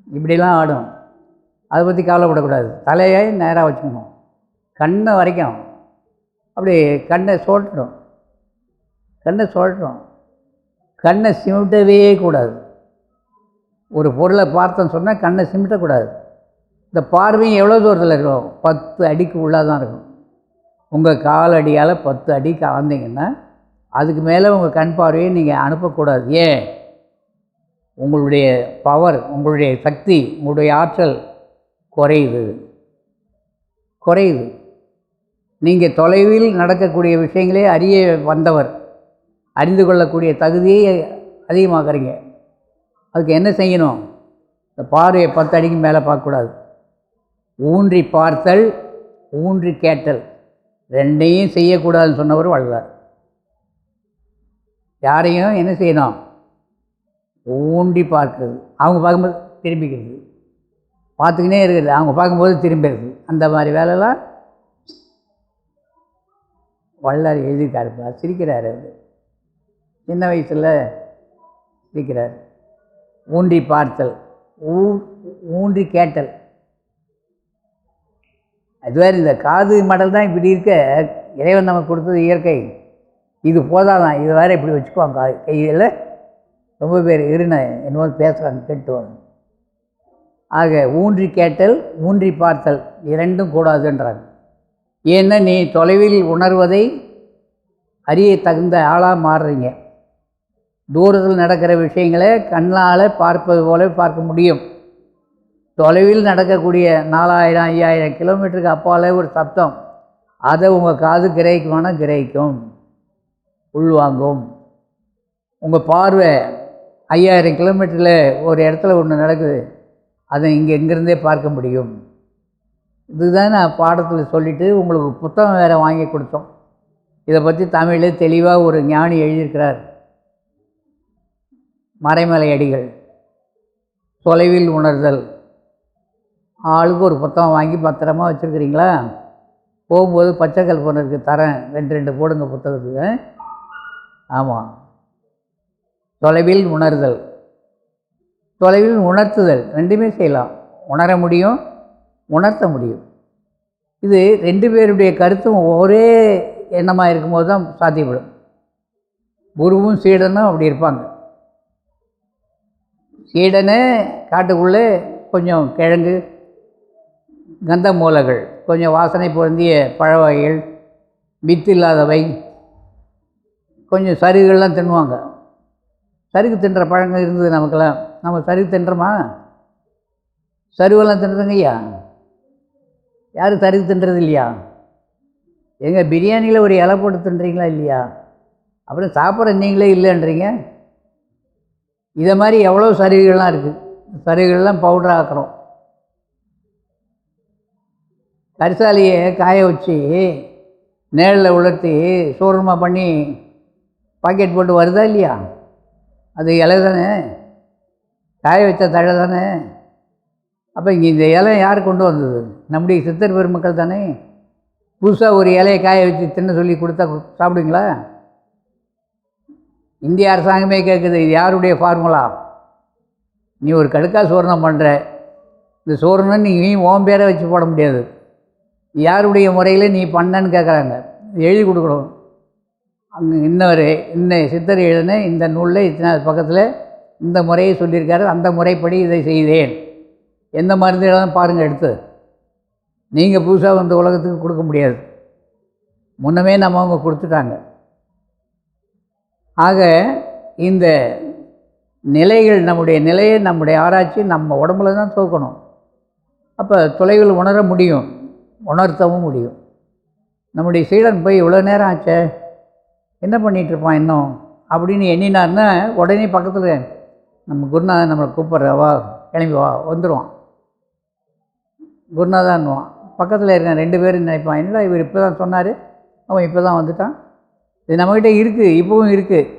இப்படிலாம் ஆடும். அதை பற்றி கவலைப்படக்கூடாது. தலையை நேராக வச்சுக்கணும். கண்ணை வரைக்கும் அப்படி கண்ணை சுழட்டணும். கண்ணை சிமிட்டவே கூடாது. ஒரு பொருளை பார்த்தோன்னு சொன்னால் கண்ணை சிமிட்டக்கூடாது. இந்த பார்வையும் எவ்வளோ தூரத்தில் இருக்கும்? 10 அடிக்கு உள்ளே தான் இருக்கும். உங்கள் காலடியால் 10 அடி கலந்தீங்கன்னா அதுக்கு மேலே உங்கள் கண் பார்வையை நீங்கள் அனுப்பக்கூடாது. ஏன்? உங்களுடைய பவர், உங்களுடைய சக்தி, உங்களுடைய ஆற்றல் குறையுது. நீங்கள் தொலைவில் நடக்கக்கூடிய விஷயங்களே அறிய வந்தவர், அறிந்து கொள்ளக்கூடிய தகுதியை அதிகமாக்குறீங்க. அதுக்கு என்ன செய்யணும்? இந்த பார்வையை 10 அடிக்கு மேலே பார்க்கக்கூடாது. ஊன்றி பார்த்தல், ஊன்றி கேட்டல், 2ஐயும் செய்யக்கூடாதுன்னு சொன்னவர் வள்ளலார். யாரையும் என்ன செய்யணும்? ஊன்றி பார்க்குறது. அவங்க பார்க்கும்போது திரும்பிக்கிறது, பார்த்துக்கினே இருக்குது. அவங்க பார்க்கும்போது திரும்பிடுது. அந்த மாதிரி வேலைலாம் வள்ளலார் எழுதியிருக்காருப்பா. சிரிக்கிறார். அது சின்ன வயசில் சிரிக்கிறார். ஊன்றி பார்த்தல், ஊன்றி கேட்டல். அது வேறு. இந்த காது மடல் தான் இப்படி இருக்க, இறைவன் நமக்கு கொடுத்தது இயற்கை. இது போதாதான், இது வேறு இப்படி வச்சுக்குவாங்க கையில். ரொம்ப பேர் இருன என்னமோ பேசுகிறாங்க, கேட்டு வரும். ஆக ஊன்றி கேட்டல், ஊன்றி பார்த்தல் இரண்டும் கூடாதுன்றாங்க. ஏன்னா நீ தொலைவில் உணர்வதை அறிய தகுந்த ஆளாக மாறுறீங்க. தூரத்தில் நடக்கிற விஷயங்களை கண்ணால் பார்ப்பது போல பார்க்க முடியும். தொலைவில் நடக்கக்கூடிய 4000 5000 கிலோமீட்டருக்கு அப்பால் ஒரு சத்தம், அதை உங்கள் காது கிரகிக்குமானா கிரகிக்கும், உள்வாங்கும். உங்கள் பார்வை 5000 கிலோமீட்டரில் ஒரு இடத்துல ஒன்று நடக்குது, அதை இங்கேருந்தே பார்க்க முடியும். இதுதான் நான் பாடத்தில் சொல்லிவிட்டு உங்களுக்கு புத்தகம் வேறு வாங்கி கொடுத்தோம். இதை பற்றி தமிழில் தெளிவாக ஒரு ஞானி எழுதியிருக்கிறார், மறைமலை அடிகள். தொலைவில் உணர்தல். ஆளுக்கு ஒரு புத்தகம் வாங்கி பத்திரமா வச்சுருக்கிறீங்களா? போகும்போது பச்சை கல்பனை இருக்குது, தரேன், 2 போடுங்க புத்தகத்துக்கு. ஆமாம். தொலைவில் உணர்தல், தொலைவில் உணர்த்துதல், ரெண்டுமே செய்யலாம். உணர முடியும், உணர்த்த முடியும். இது 2 பேருடைய கருத்தும் ஒரே எண்ணமாக இருக்கும்போது தான் சாத்தியப்படும். குருவும் சீடனும் அப்படி இருப்பாங்க. சீடனே காட்டுக்குள்ளே கொஞ்சம் கிழங்கு, கந்த மூலைகள், கொஞ்சம் வாசனை பொருந்திய பழ வகைகள், வித்து இல்லாதவை, கொஞ்சம் சருகுகள்லாம் தின்னுவாங்க. சருகு தின்ற பழங்கள் இருந்தது நமக்கெல்லாம். நம்ம சருகு தின்றோமா? சருவெல்லாம் தின்றதுங்க ஐயா? யாரும் சருகு தின்றது இல்லையா? எங்கள் பிரியாணியில் ஒரு இலை போட்டு தின்றீங்களா இல்லையா? அப்புறம் சாப்பிட்ற நீங்களே இல்லைன்றீங்க. இதை மாதிரி எவ்வளோ சருகுகள்லாம் இருக்குது. சருகுகள்லாம் பவுடர் ஆக்குறோம். கரிசாலியை காய வச்சு நேரில் உலர்த்தி சூரமாக பண்ணி பாக்கெட் போட்டு வருதா இல்லையா? அது இலை தானே, காய வச்ச தழை தானே. அப்போ இங்கே இந்த இலை யார் கொண்டு வந்தது? நம்முடைய சித்தர் பெருமக்கள் தானே. புதுசாக ஒரு இலையை காய வச்சு தின்ன சொல்லி கொடுத்தா சாப்பிடுவீங்களா? இந்திய அரசாங்கமே கேட்குது, இது யாருடைய ஃபார்முலா? நீ ஒரு கடுக்கா சோறுனம் பண்ணுற, இந்த சோறுனை நீ ஓம் பேரை வச்சு போட முடியாது. யாருடைய முறையில் நீ பண்ணன்னு கேட்குறாங்க. எழுதி கொடுக்கணும். அங்கே இன்ன சித்தர் எழுதின இந்த நூலில் இத்தனை பக்கத்தில் இந்த முறையை சொல்லியிருக்காரு, அந்த முறைப்படி இதை செய்தேன். எந்த மருந்து எழுதாலும் பாருங்கள் எடுத்து. நீங்கள் புதுசாக இந்த உலகத்துக்கு கொடுக்க முடியாது. முன்னமே நம்ம அவங்க கொடுத்துட்டாங்க. ஆக இந்த நிலைகள், நம்முடைய நிலையை, நம்முடைய ஆராய்ச்சி நம்ம உடம்புல தான் தோக்கணும். அப்போ தொலைவில் உணர முடியும், உணர்த்தவும் முடியும். நம்முடைய சீடன் போய் இவ்வளோ நேரம் ஆச்சே, என்ன பண்ணிகிட்ருப்பான் இன்னும் அப்படின்னு எண்ணினார்னா, உடனே பக்கத்தில் நம்ம குருநாதன் நம்மளை கூப்பிட்ற, வா கிளம்பி வா, வந்துடுவான். குருநாதான்வான். பக்கத்தில் இருக்க 2 பேரும் நினைப்பான், என்னடா இவர் இப்போ தான் சொன்னார், அவன் இப்போ தான் வந்துட்டான். இது நம்மக்கிட்ட இருக்குது, இப்போவும் இருக்குது.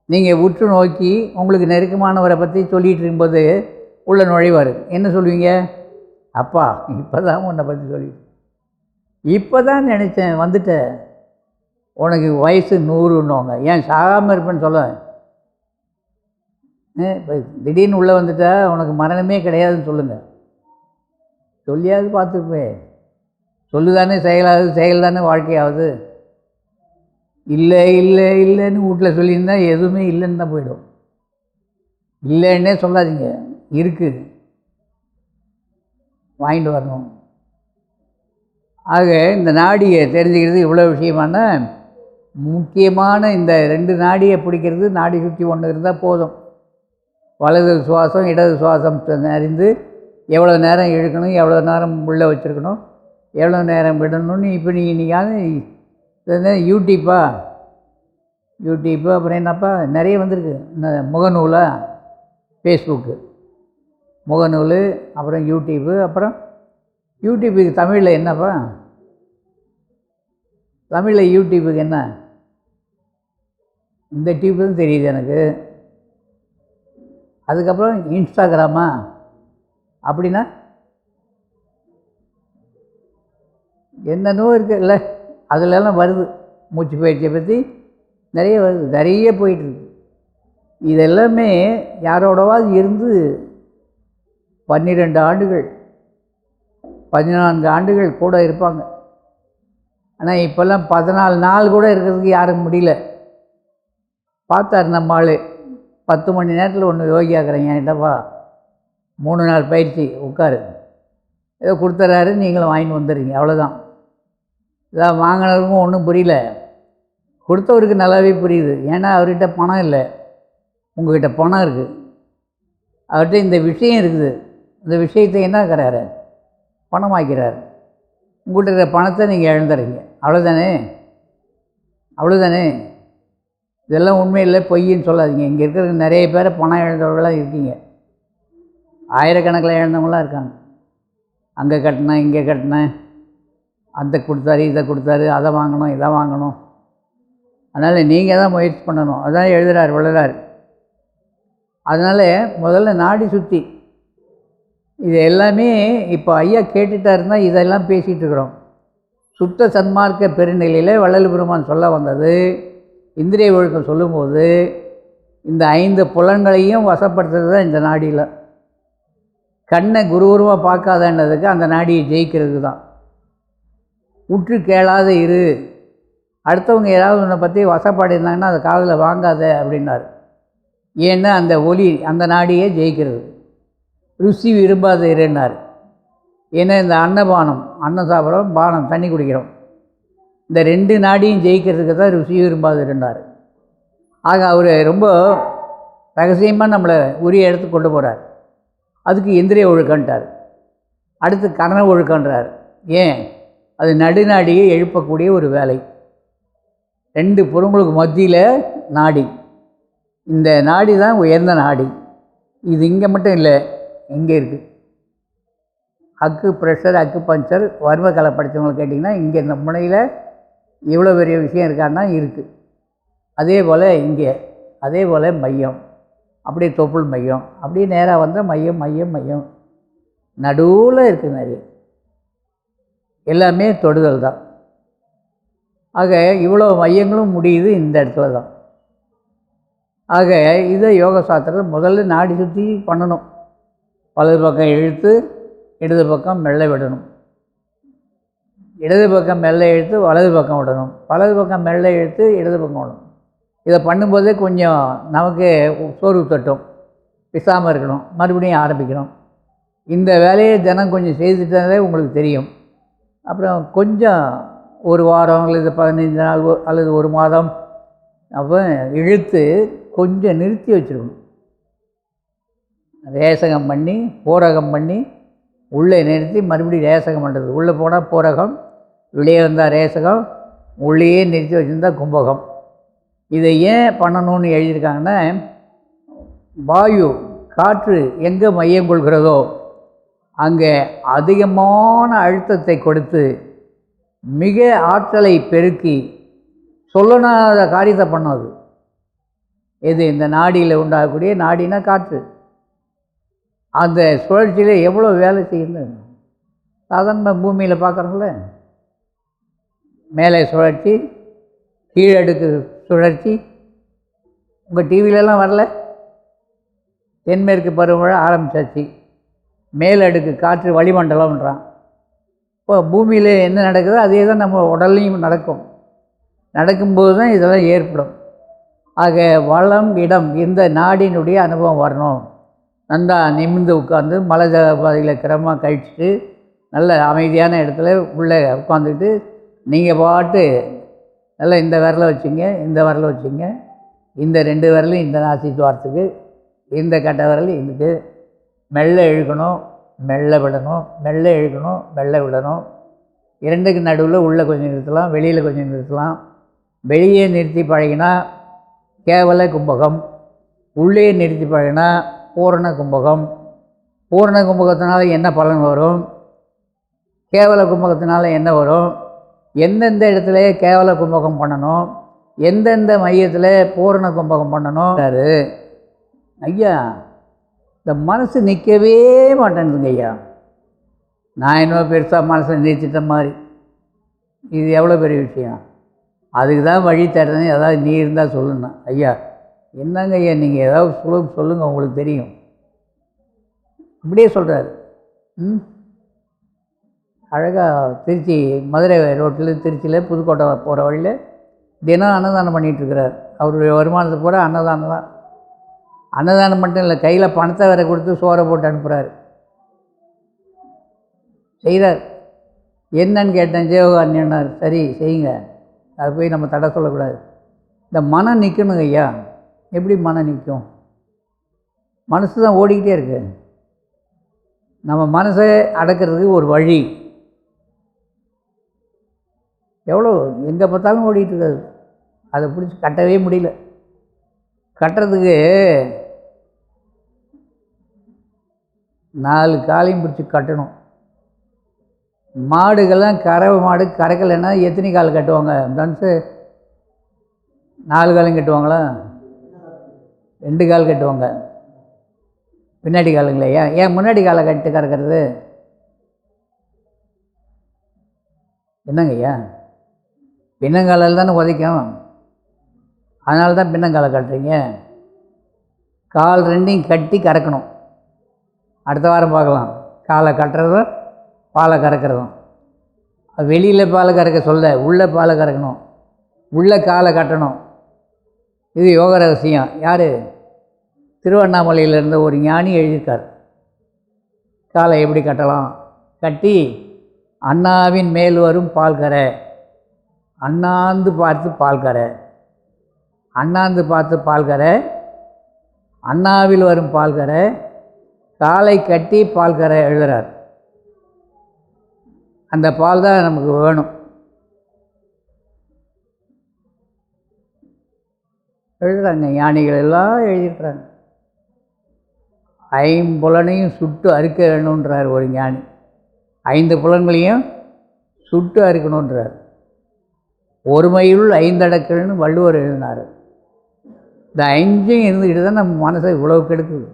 நீங்கள் உற்று நோக்கி உங்களுக்கு நெருக்கமானவரை பற்றி சொல்லிகிட்டு இருக்கும்போது உள்ள நுழைவார். என்ன சொல்லுவீங்க? அப்பா இப்போ தான் உன்னை பற்றி சொல்லிட்டு, இப்போ தான் நினச்சேன் வந்துட்டேன், உனக்கு வயசு 100ன்னுவாங்க. ஏன் சாகாமல் இருப்பேன்னு சொல்ல. இப்போ திடீர்னு உள்ளே வந்துட்டா உனக்கு மரணமே கிடையாதுன்னு சொல்லுங்கள். சொல்லியாவது பார்த்துப்பேன். சொல்லுதானே செயலாகுது, செயல் தானே வாழ்க்கையாகுது. இல்லை இல்லை இல்லைன்னு வீட்டில் சொல்லியிருந்தா எதுவுமே இல்லைன்னு தான் போயிடும். இல்லைன்னே சொல்லாதீங்க, இருக்குது, வாங்கிட்டு வரணும். ஆக இந்த நாடியை தெரிஞ்சுக்கிறது இவ்வளோ விஷயமான முக்கியமான இந்த 2 நாடியை பிடிக்கிறது. நாடி சுற்றி ஒன்று இருந்தால் போதும். வலது சுவாசம் இடது சுவாசம் அறிந்து எவ்வளோ நேரம் இழுக்கணும், எவ்வளோ நேரம் உள்ளே வச்சுருக்கணும், எவ்வளோ நேரம் விடணும்னு. இப்போ நீங்கள் யூடியூப்பு அப்புறம் என்னப்பா நிறைய வந்திருக்கு. இந்த முகநூலா, ஃபேஸ்புக்கு, முகநூல், அப்புறம் யூடியூப்பு. அப்புறம் யூடியூப்புக்கு தமிழில் என்னப்பா? தமிழில் யூடியூப்புக்கு என்ன? இந்த டியூப் தான் தெரியுது எனக்கு. அதுக்கப்புறம் இன்ஸ்டாகிராமா அப்படின்னா என்னென்னோ இருக்குல்ல, அதிலெல்லாம் வருது. மூச்சு பயிற்சியை பற்றி நிறைய வருது, நிறைய போயிட்டுருக்கு. இதெல்லாமே யாரோடவாது இருந்து 12 ஆண்டுகள் 14 ஆண்டுகள் கூட இருப்பாங்க. ஆனால் இப்போல்லாம் 14 நாள் கூட இருக்கிறதுக்கு யாருக்கும் முடியல. பார்த்தார் நம்ம ஆள் 10 மணி நேரத்தில் ஒன்று யோகி ஆக்குறீங்க, என்கிட்டப்பா 3 நாள் பயிற்சி உட்காரு, ஏதோ கொடுத்துட்றாரு, நீங்களும் வாங்கிட்டு வந்துடுறீங்க, அவ்வளோதான். இதான் வாங்கினதுக்கும் ஒன்றும் புரியல, கொடுத்தவருக்கு நல்லாவே புரியுது. ஏன்னா அவர்கிட்ட பணம் இல்லை, உங்கள்கிட்ட பணம் இருக்குது, அவர்கிட்ட இந்த விஷயம் இருக்குது. இந்த விஷயத்தை என்ன ஆக்கிறாரு, பணமாக்கிறார். உங்கள்கிட்ட இருக்கிற பணத்தை நீங்கள் இழந்துறீங்க, அவ்வளோதானே, அவ்வளோதானே. இதெல்லாம் உண்மை இல்லை, பொய்ன்னு சொல்லாதீங்க. இங்கே இருக்கிற நிறைய பேர் பணம் இழந்தவர்களாக இருக்கீங்க, ஆயிரக்கணக்கில் இழந்தவங்களாம் இருக்காங்க. அங்கே கட்டினேன், இங்கே கட்டினேன், அந்த கொடுத்தாரு, இதை கொடுத்தாரு, அதை வாங்கணும், இதை வாங்கணும். அதனால் நீங்கள் தான் முயற்சி பண்ணணும். அதான் எழுதுகிறார் வள்ளலார். அதனால் முதல்ல நாடி சுற்றி இது எல்லாமே இப்போ ஐயா கேட்டுட்டாருன்னா இதெல்லாம் பேசிகிட்டு இருக்கிறோம். சுத்த சன்மார்க்க பெருநிலையில் வள்ளல் பெருமான் சொல்ல வந்தது, இந்திரிய ஒழுக்கம் சொல்லும்போது இந்த 5 புலன்களையும் வசப்படுத்துறது தான் இந்த நாடியில். கண்ணை குருகுருவாக பார்க்காதன்றதுக்கு அந்த நாடியை ஜெயிக்கிறது தான். உற்று கேளாத இரு, அடுத்தவங்க ஏதாவது ஒன்றை பற்றி வசப்பாடிருந்தாங்கன்னா அதை காதில் வாங்காத அப்படின்னாரு. ஏன்னா அந்த ஒலி அந்த நாடியே ஜெயிக்கிறது. ருசி விரும்பாத இருன்னார். ஏன்னா இந்த அன்னபானம், அன்னம் சாப்பிட்றோம், பானம் தண்ணி குடிக்கிறோம், இந்த 2 நாடியும் ஜெயிக்கிறதுக்கு தான் ருசி விரும்பாத இருந்தார். ஆக அவர் ரொம்ப ரகசியமாக நம்மளை உரிய இடத்துக்கு கொண்டு போகிறார். அதுக்கு இந்திரிய ஒழுக்கன்ட்டார். அடுத்து கரண ஒழுக்கன்றார். ஏன், அது நடுநாடியை எழுப்பக்கூடிய ஒரு வேலை. 2 புறங்களுக்கு மத்தியில் நாடி, இந்த நாடி தான் உயர்ந்த நாடி. இது இங்கே மட்டும் இல்லை, இங்கே இருக்குது. அக்கு ப்ரெஷர், அக்கு பஞ்சர், வர்மக்கலை படித்தவங்களுக்கு கேட்டிங்கன்னா இங்கே இந்த முனையில் இவ்வளோ பெரிய விஷயம் இருக்கான்னா இருக்குது. அதே போல் இங்கே, அதே போல் மையம், அப்படியே தொப்புள் மையம், அப்படியே நேராக வந்தால் மையம் மையம் மையம், நடுவில் இருக்குது நிறைய. எல்லாமே தொடுதல் தான். ஆக இவ்வளோ மையங்களும் முடியுது இந்த இடத்துல தான். ஆக இதை யோக சாஸ்திரத்தை முதல்ல நாடி சுற்றி பண்ணணும். வலது பக்கம் இழுத்து இடது பக்கம் மெல்ல விடணும், இடது பக்கம் மெல்ல இழுத்து வலது பக்கம் விடணும், வலது பக்கம் மெல்ல இழுத்து இடது பக்கம் விடணும். இதை பண்ணும்போதே கொஞ்சம் நமக்கு சோர்வு தட்டும், பிசாமல் இருக்கணும், மறுபடியும் ஆரம்பிக்கணும். இந்த வேலையை தினம் கொஞ்சம் செய்துட்டாலே உங்களுக்கு தெரியும். அப்புறம் கொஞ்சம் ஒரு வாரம் அல்லது 15 நாள் அல்லது ஒரு மாதம் அப்போ இழுத்து கொஞ்சம் நிறுத்தி வச்சுருக்கணும். ரேசகம் பண்ணி போரகம் பண்ணி உள்ளே நிறுத்தி மறுபடியும் ரேசகம் பண்ணுறது. உள்ளே போனால் போரகம், வெளியே வந்தால் ரேசகம், உள்ளேயே நிறுத்தி வச்சுருந்தா கும்பகம். இதை ஏன் பண்ணணும்னு எழுதியிருக்காங்கன்னா, வாயு காற்று எங்கே மையம் கொள்கிறதோ அங்கே அதிகமான அழுத்தத்தை கொடுத்து மிக ஆற்றலை பெருக்கி சொல்லனாத காரியத்தை பண்ணது. இது இந்த நாடியில் உண்டாகக்கூடிய, நாடினா காற்று, அந்த சுழற்சியில் எவ்வளோ வேலை செய்யுது. சாதாரண பூமியில் பார்க்குறோங்கள, மேலே சுழற்சி, கீழடுக்கு சுழற்சி. உங்கள் டிவிலெலாம் வரல, தென்மேற்கு பருவமழை ஆரம்பிச்சாச்சு, மேலடுக்கு காற்று வளிமண்டலம்ன்றான். இப்போ பூமியில் என்ன நடக்குதோ அதே தான் நம்ம உடல்லையும் நடக்கும். நடக்கும்போது தான் இதெல்லாம் ஏற்படும். ஆக வளம் இடம் இந்த நாடினுடைய அனுபவம் வரணும். நல்லா நிமிர்ந்து உட்காந்து மலை பாதையில் கிரமமாக கழிச்சிட்டு நல்ல அமைதியான இடத்துல உள்ளே உட்காந்துக்கிட்டு நீங்கள் பாட்டு நல்லா இந்த விரலை வச்சுங்க, இந்த விரலை வச்சுங்க, இந்த 2 விரலையும் இந்த நாசி துவாரத்துக்கு, இந்த கட்டை விரல் இதுக்கு மெல்ல இழுக்கணும், மெல்ல விடணும், மெல்ல இழுக்கணும், மெல்ல விடணும். 2க்கு நடுவில் உள்ளே கொஞ்சம் நிறுத்தலாம், வெளியில் கொஞ்சம் நிறுத்தலாம். வெளியே நிறுத்தி பழகினா கேவல கும்பகம், உள்ளே நிறுத்தி பழகினா பூரண கும்பகம். பூரண கும்பகத்தினால என்ன பலன் வரும், கேவல கும்பகத்தினால என்ன வரும், எந்தெந்த இடத்துல கேவல கும்பகம் பண்ணணும், எந்தெந்த மையத்தில் பூரண கும்பகம் பண்ணணும். ஐயா இந்த மனசு நிற்கவே மாட்டேங்குதுங்க ஐயா. நான் இன்னும் பெருசாக மனசை நிறுத்திட்ட மாதிரி, இது எவ்வளோ பெரிய விஷயம். அதுக்கு தான் வழி தேடுறேன். ஏதாவது நீ இருந்தால் சொல்லுண்ணா. ஐயா என்னங்க ஐயா நீங்கள் ஏதாவது சொல்லுங்கள், உங்களுக்கு தெரியும். இப்படியே சொல்கிறார். அழகாக திருச்சி மதுரை ரோட்டில் திருச்சியில் புதுக்கோட்டை போகிற வழியில் தினம் அன்னதானம் பண்ணிகிட்ருக்கிறார். அவருடைய வருமானத்தை பூரா அன்னதானம் தான். அன்னதானம் மட்டும் இல்லை, கையில் பணத்தை வேற கொடுத்து சோறை போட்டு அனுப்புகிறார், செய்கிறார். என்னன்னு கேட்டேன். ஜெயகாரணியன்னார். சரி செய்யுங்க, அது போய் நம்ம தடை சொல்லக்கூடாது. இந்த மனம் நிற்கணுங்க ஐயா. எப்படி மனம் நிற்கும்? மனசு தான் ஓடிக்கிட்டே இருக்கு. நம்ம மனசை அடக்கிறதுக்கு ஒரு வழி. எவ்வளோ எங்கே பார்த்தாலும் ஓடிட்டு இருக்காது. அதை பிடிச்சி கட்டவே முடியல. கட்டுறதுக்கு 4 காலையும் பிடிச்சி கட்டணும். மாடுகள்லாம் கறவை மாடு கறக்கலைன்னா எத்தனை கால் கட்டுவாங்க? தனுசு 4 காலையும் கட்டுவாங்களா? 2 கால் கட்டுவாங்க. பின்னாடி காலுங்களே. ஏன் முன்னாடி காலை கட்டு கறக்கிறது? என்னங்க ஐயா, பின்னங்காலில் தானே உதைக்கும். அதனால தான் பின்னங்காலை கட்டுறீங்க. கால் 2ஐயும் கட்டி கறக்கணும். அடுத்த வாரம் பார்க்கலாம். காலை கட்டுறதும் பாலை கறக்கிறதும். வெளியில் பாலை கறக்க சொல்ல, உள்ளே பாலை கறக்கணும், உள்ளே காலை கட்டணும். இது யோக ரகசியம். யார்? திருவண்ணாமலையில் இருந்த ஒரு ஞானி எழுதியிருக்கார். காலை எப்படி கட்டலாம்? கட்டி அண்ணாவின் மேல் வரும் பால்கரை, அண்ணாந்து பார்த்து பால்கரை, அண்ணாந்து பார்த்து பால்கரை, அண்ணாவில் வரும் பால்கரை, காலை கட்டி பால்கரை எழுதுகிறார். அந்த பால் தான் நமக்கு வேணும். எழுதுகிறாங்க, ஞானிகள் எல்லாம் எழுதியிருக்கிறாங்க. 5 புலனையும் சுட்டு அறுக்க வேணுன்றார் ஒரு ஞானி. 5 புலன்களையும் சுட்டு அறுக்கணுன்றார். ஒருமையுள் 5 அடக்கல்னு வள்ளுவர் எழுதினார். இந்த 5 இருந்துக்கிட்டு தான் நம்ம மனசை இவ்வளவு கெடுக்குது.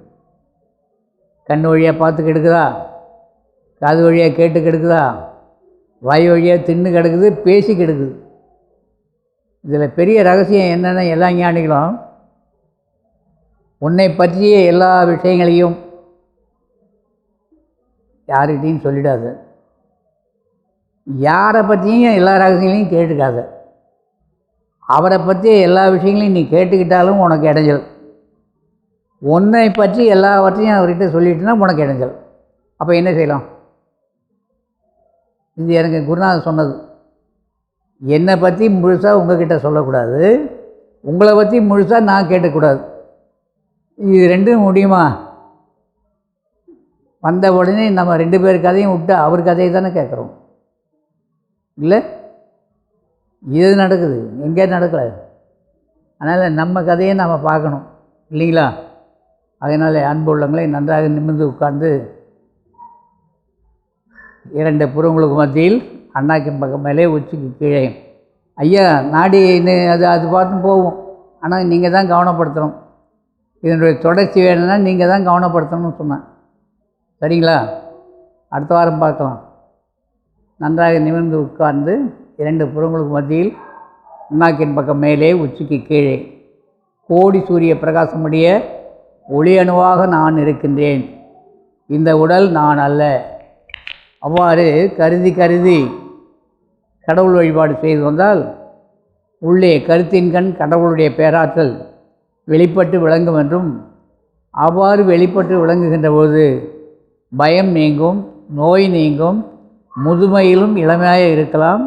கண் வழியாக பார்த்து கெடுக்குதா, காது வழியாக கேட்டு கெடுக்குதா, வாய் வழியாக தின்னு கெடுக்குது, பேசி கெடுக்குது. இதில் பெரிய ரகசியம் என்னென்னா, எல்லா ஞானிகளும் உன்னை பற்றிய எல்லா விஷயங்களையும் யார்கிட்டையும் சொல்லிடாத, யாரை பற்றியும் எல்லா ரகசியங்களையும் கேட்டுக்காத. அவரை பற்றி எல்லா விஷயங்களையும் நீ கேட்டுக்கிட்டாலும் உனக்கு இடைஞ்சல். உன்னை பற்றி எல்லாவற்றையும் அவர்கிட்ட சொல்லிட்டுனா உனக்கு இடைஞ்சல். அப்போ என்ன செய்யலாம்? இது எனக்கு குருநாதர் சொன்னது. என்னை பற்றி முழுசாக உங்கள்கிட்ட சொல்லக்கூடாது, உங்களை பற்றி முழுசாக நான் கேட்கக்கூடாது. இது 2 முடியுமா? வந்த உடனே நம்ம 2 பேர் கதையும் விட்டு அவர் கதையை தானே கேட்குறோம். இல்லை, இது நடக்குது, எங்கே நடக்கலை. அதனால் நம்ம கதையை நம்ம பார்க்கணும், இல்லைங்களா? அதனால் அன்பு உள்ளவங்களை நன்றாக நிமிர்ந்து உட்கார்ந்து 2 புறங்களுக்கு மத்தியில் அண்ணாக்கின் பக்கம் மேலே உச்சிக்கு கீழே. ஐயா நாடி அது பார்த்து போகும், ஆனால் நீங்கள் தான் கவனப்படுத்தணும். இதனுடைய தொடர்ச்சி வேணும்னா நீங்கள் தான் கவனப்படுத்தணும்னு சொன்னேன். சரிங்களா? அடுத்த வாரம் பார்க்கலாம். நன்றாக நிமிர்ந்து உட்கார்ந்து 2 புறங்களுக்கு மத்தியில் அண்ணாக்கின் பக்கம் மேலே உச்சிக்கு கீழே கோடி சூரிய பிரகாசமுடைய ஒளி அணுவாக நான் இருக்கின்றேன். இந்த உடல் நான் அல்ல. அவ்வாறு கருதி கடவுள் வழிபாடு செய்து வந்தால் உள்ளே கருத்தின் கண் கடவுளுடைய பேராற்றல் வெளிப்பட்டு விளங்கும் என்றும், அவ்வாறு வெளிப்பட்டு விளங்குகின்ற போது பயம் நீங்கும், நோய் நீங்கும், முதுமையிலும் இளமையாக இருக்கலாம்.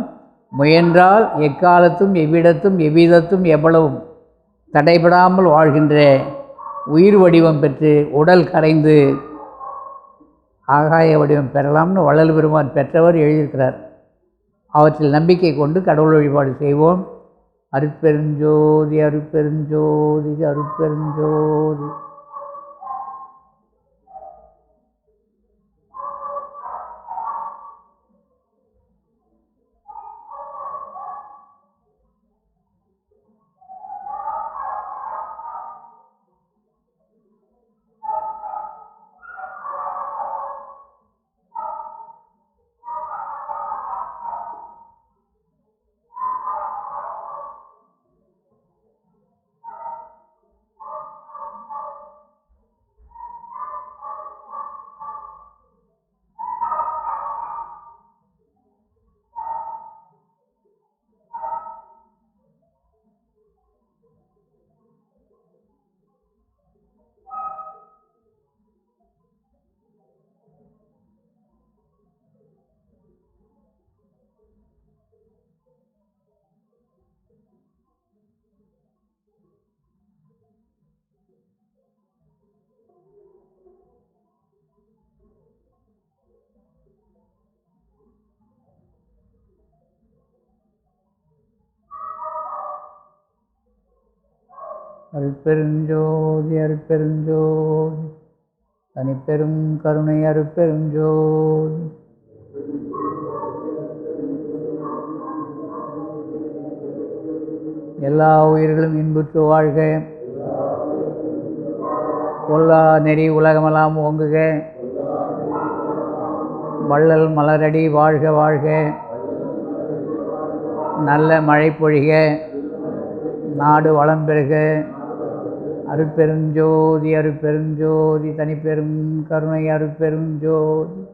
முயன்றால் எக்காலத்தும் எவ்விடத்தும் எவ்விதத்தும் எவ்வளவும் தடைபடாமல் வாழ்கின்ற உயிர் வடிவம் பெற்று உடல் கரைந்து ஆகாய வடிவம் பெறலாம்னு வள்ளல் பெருமான் பெற்றவர் எழுதியிருக்கிறார். அவற்றில் நம்பிக்கை கொண்டு கடவுள் வழிபாடு செய்வோம். அருட்பெருஞ்சோதி அருட்பெருஞ்சோதி அருட்பெருஞ்சோதி. அருட்பெருஞ்சோதி அருட்பெருஞ்சோதி தனிப்பெரும் கருணை அருட்பெருஞ்சோதி. எல்லா உயிர்களும் இன்புற்று வாழ்க. பொல்லா நெறி உலகமெல்லாம் ஓங்குக. வள்ளல் மலரடி வாழ்க வாழ்க. நல்ல மழை பொழிக. நாடு வளம் பெறுக. அருட்பெருஞ்சோதி அருட்பெருஞ்சோதி தனிப்பெரும் கருணை அருட்பெருஞ்சோதி.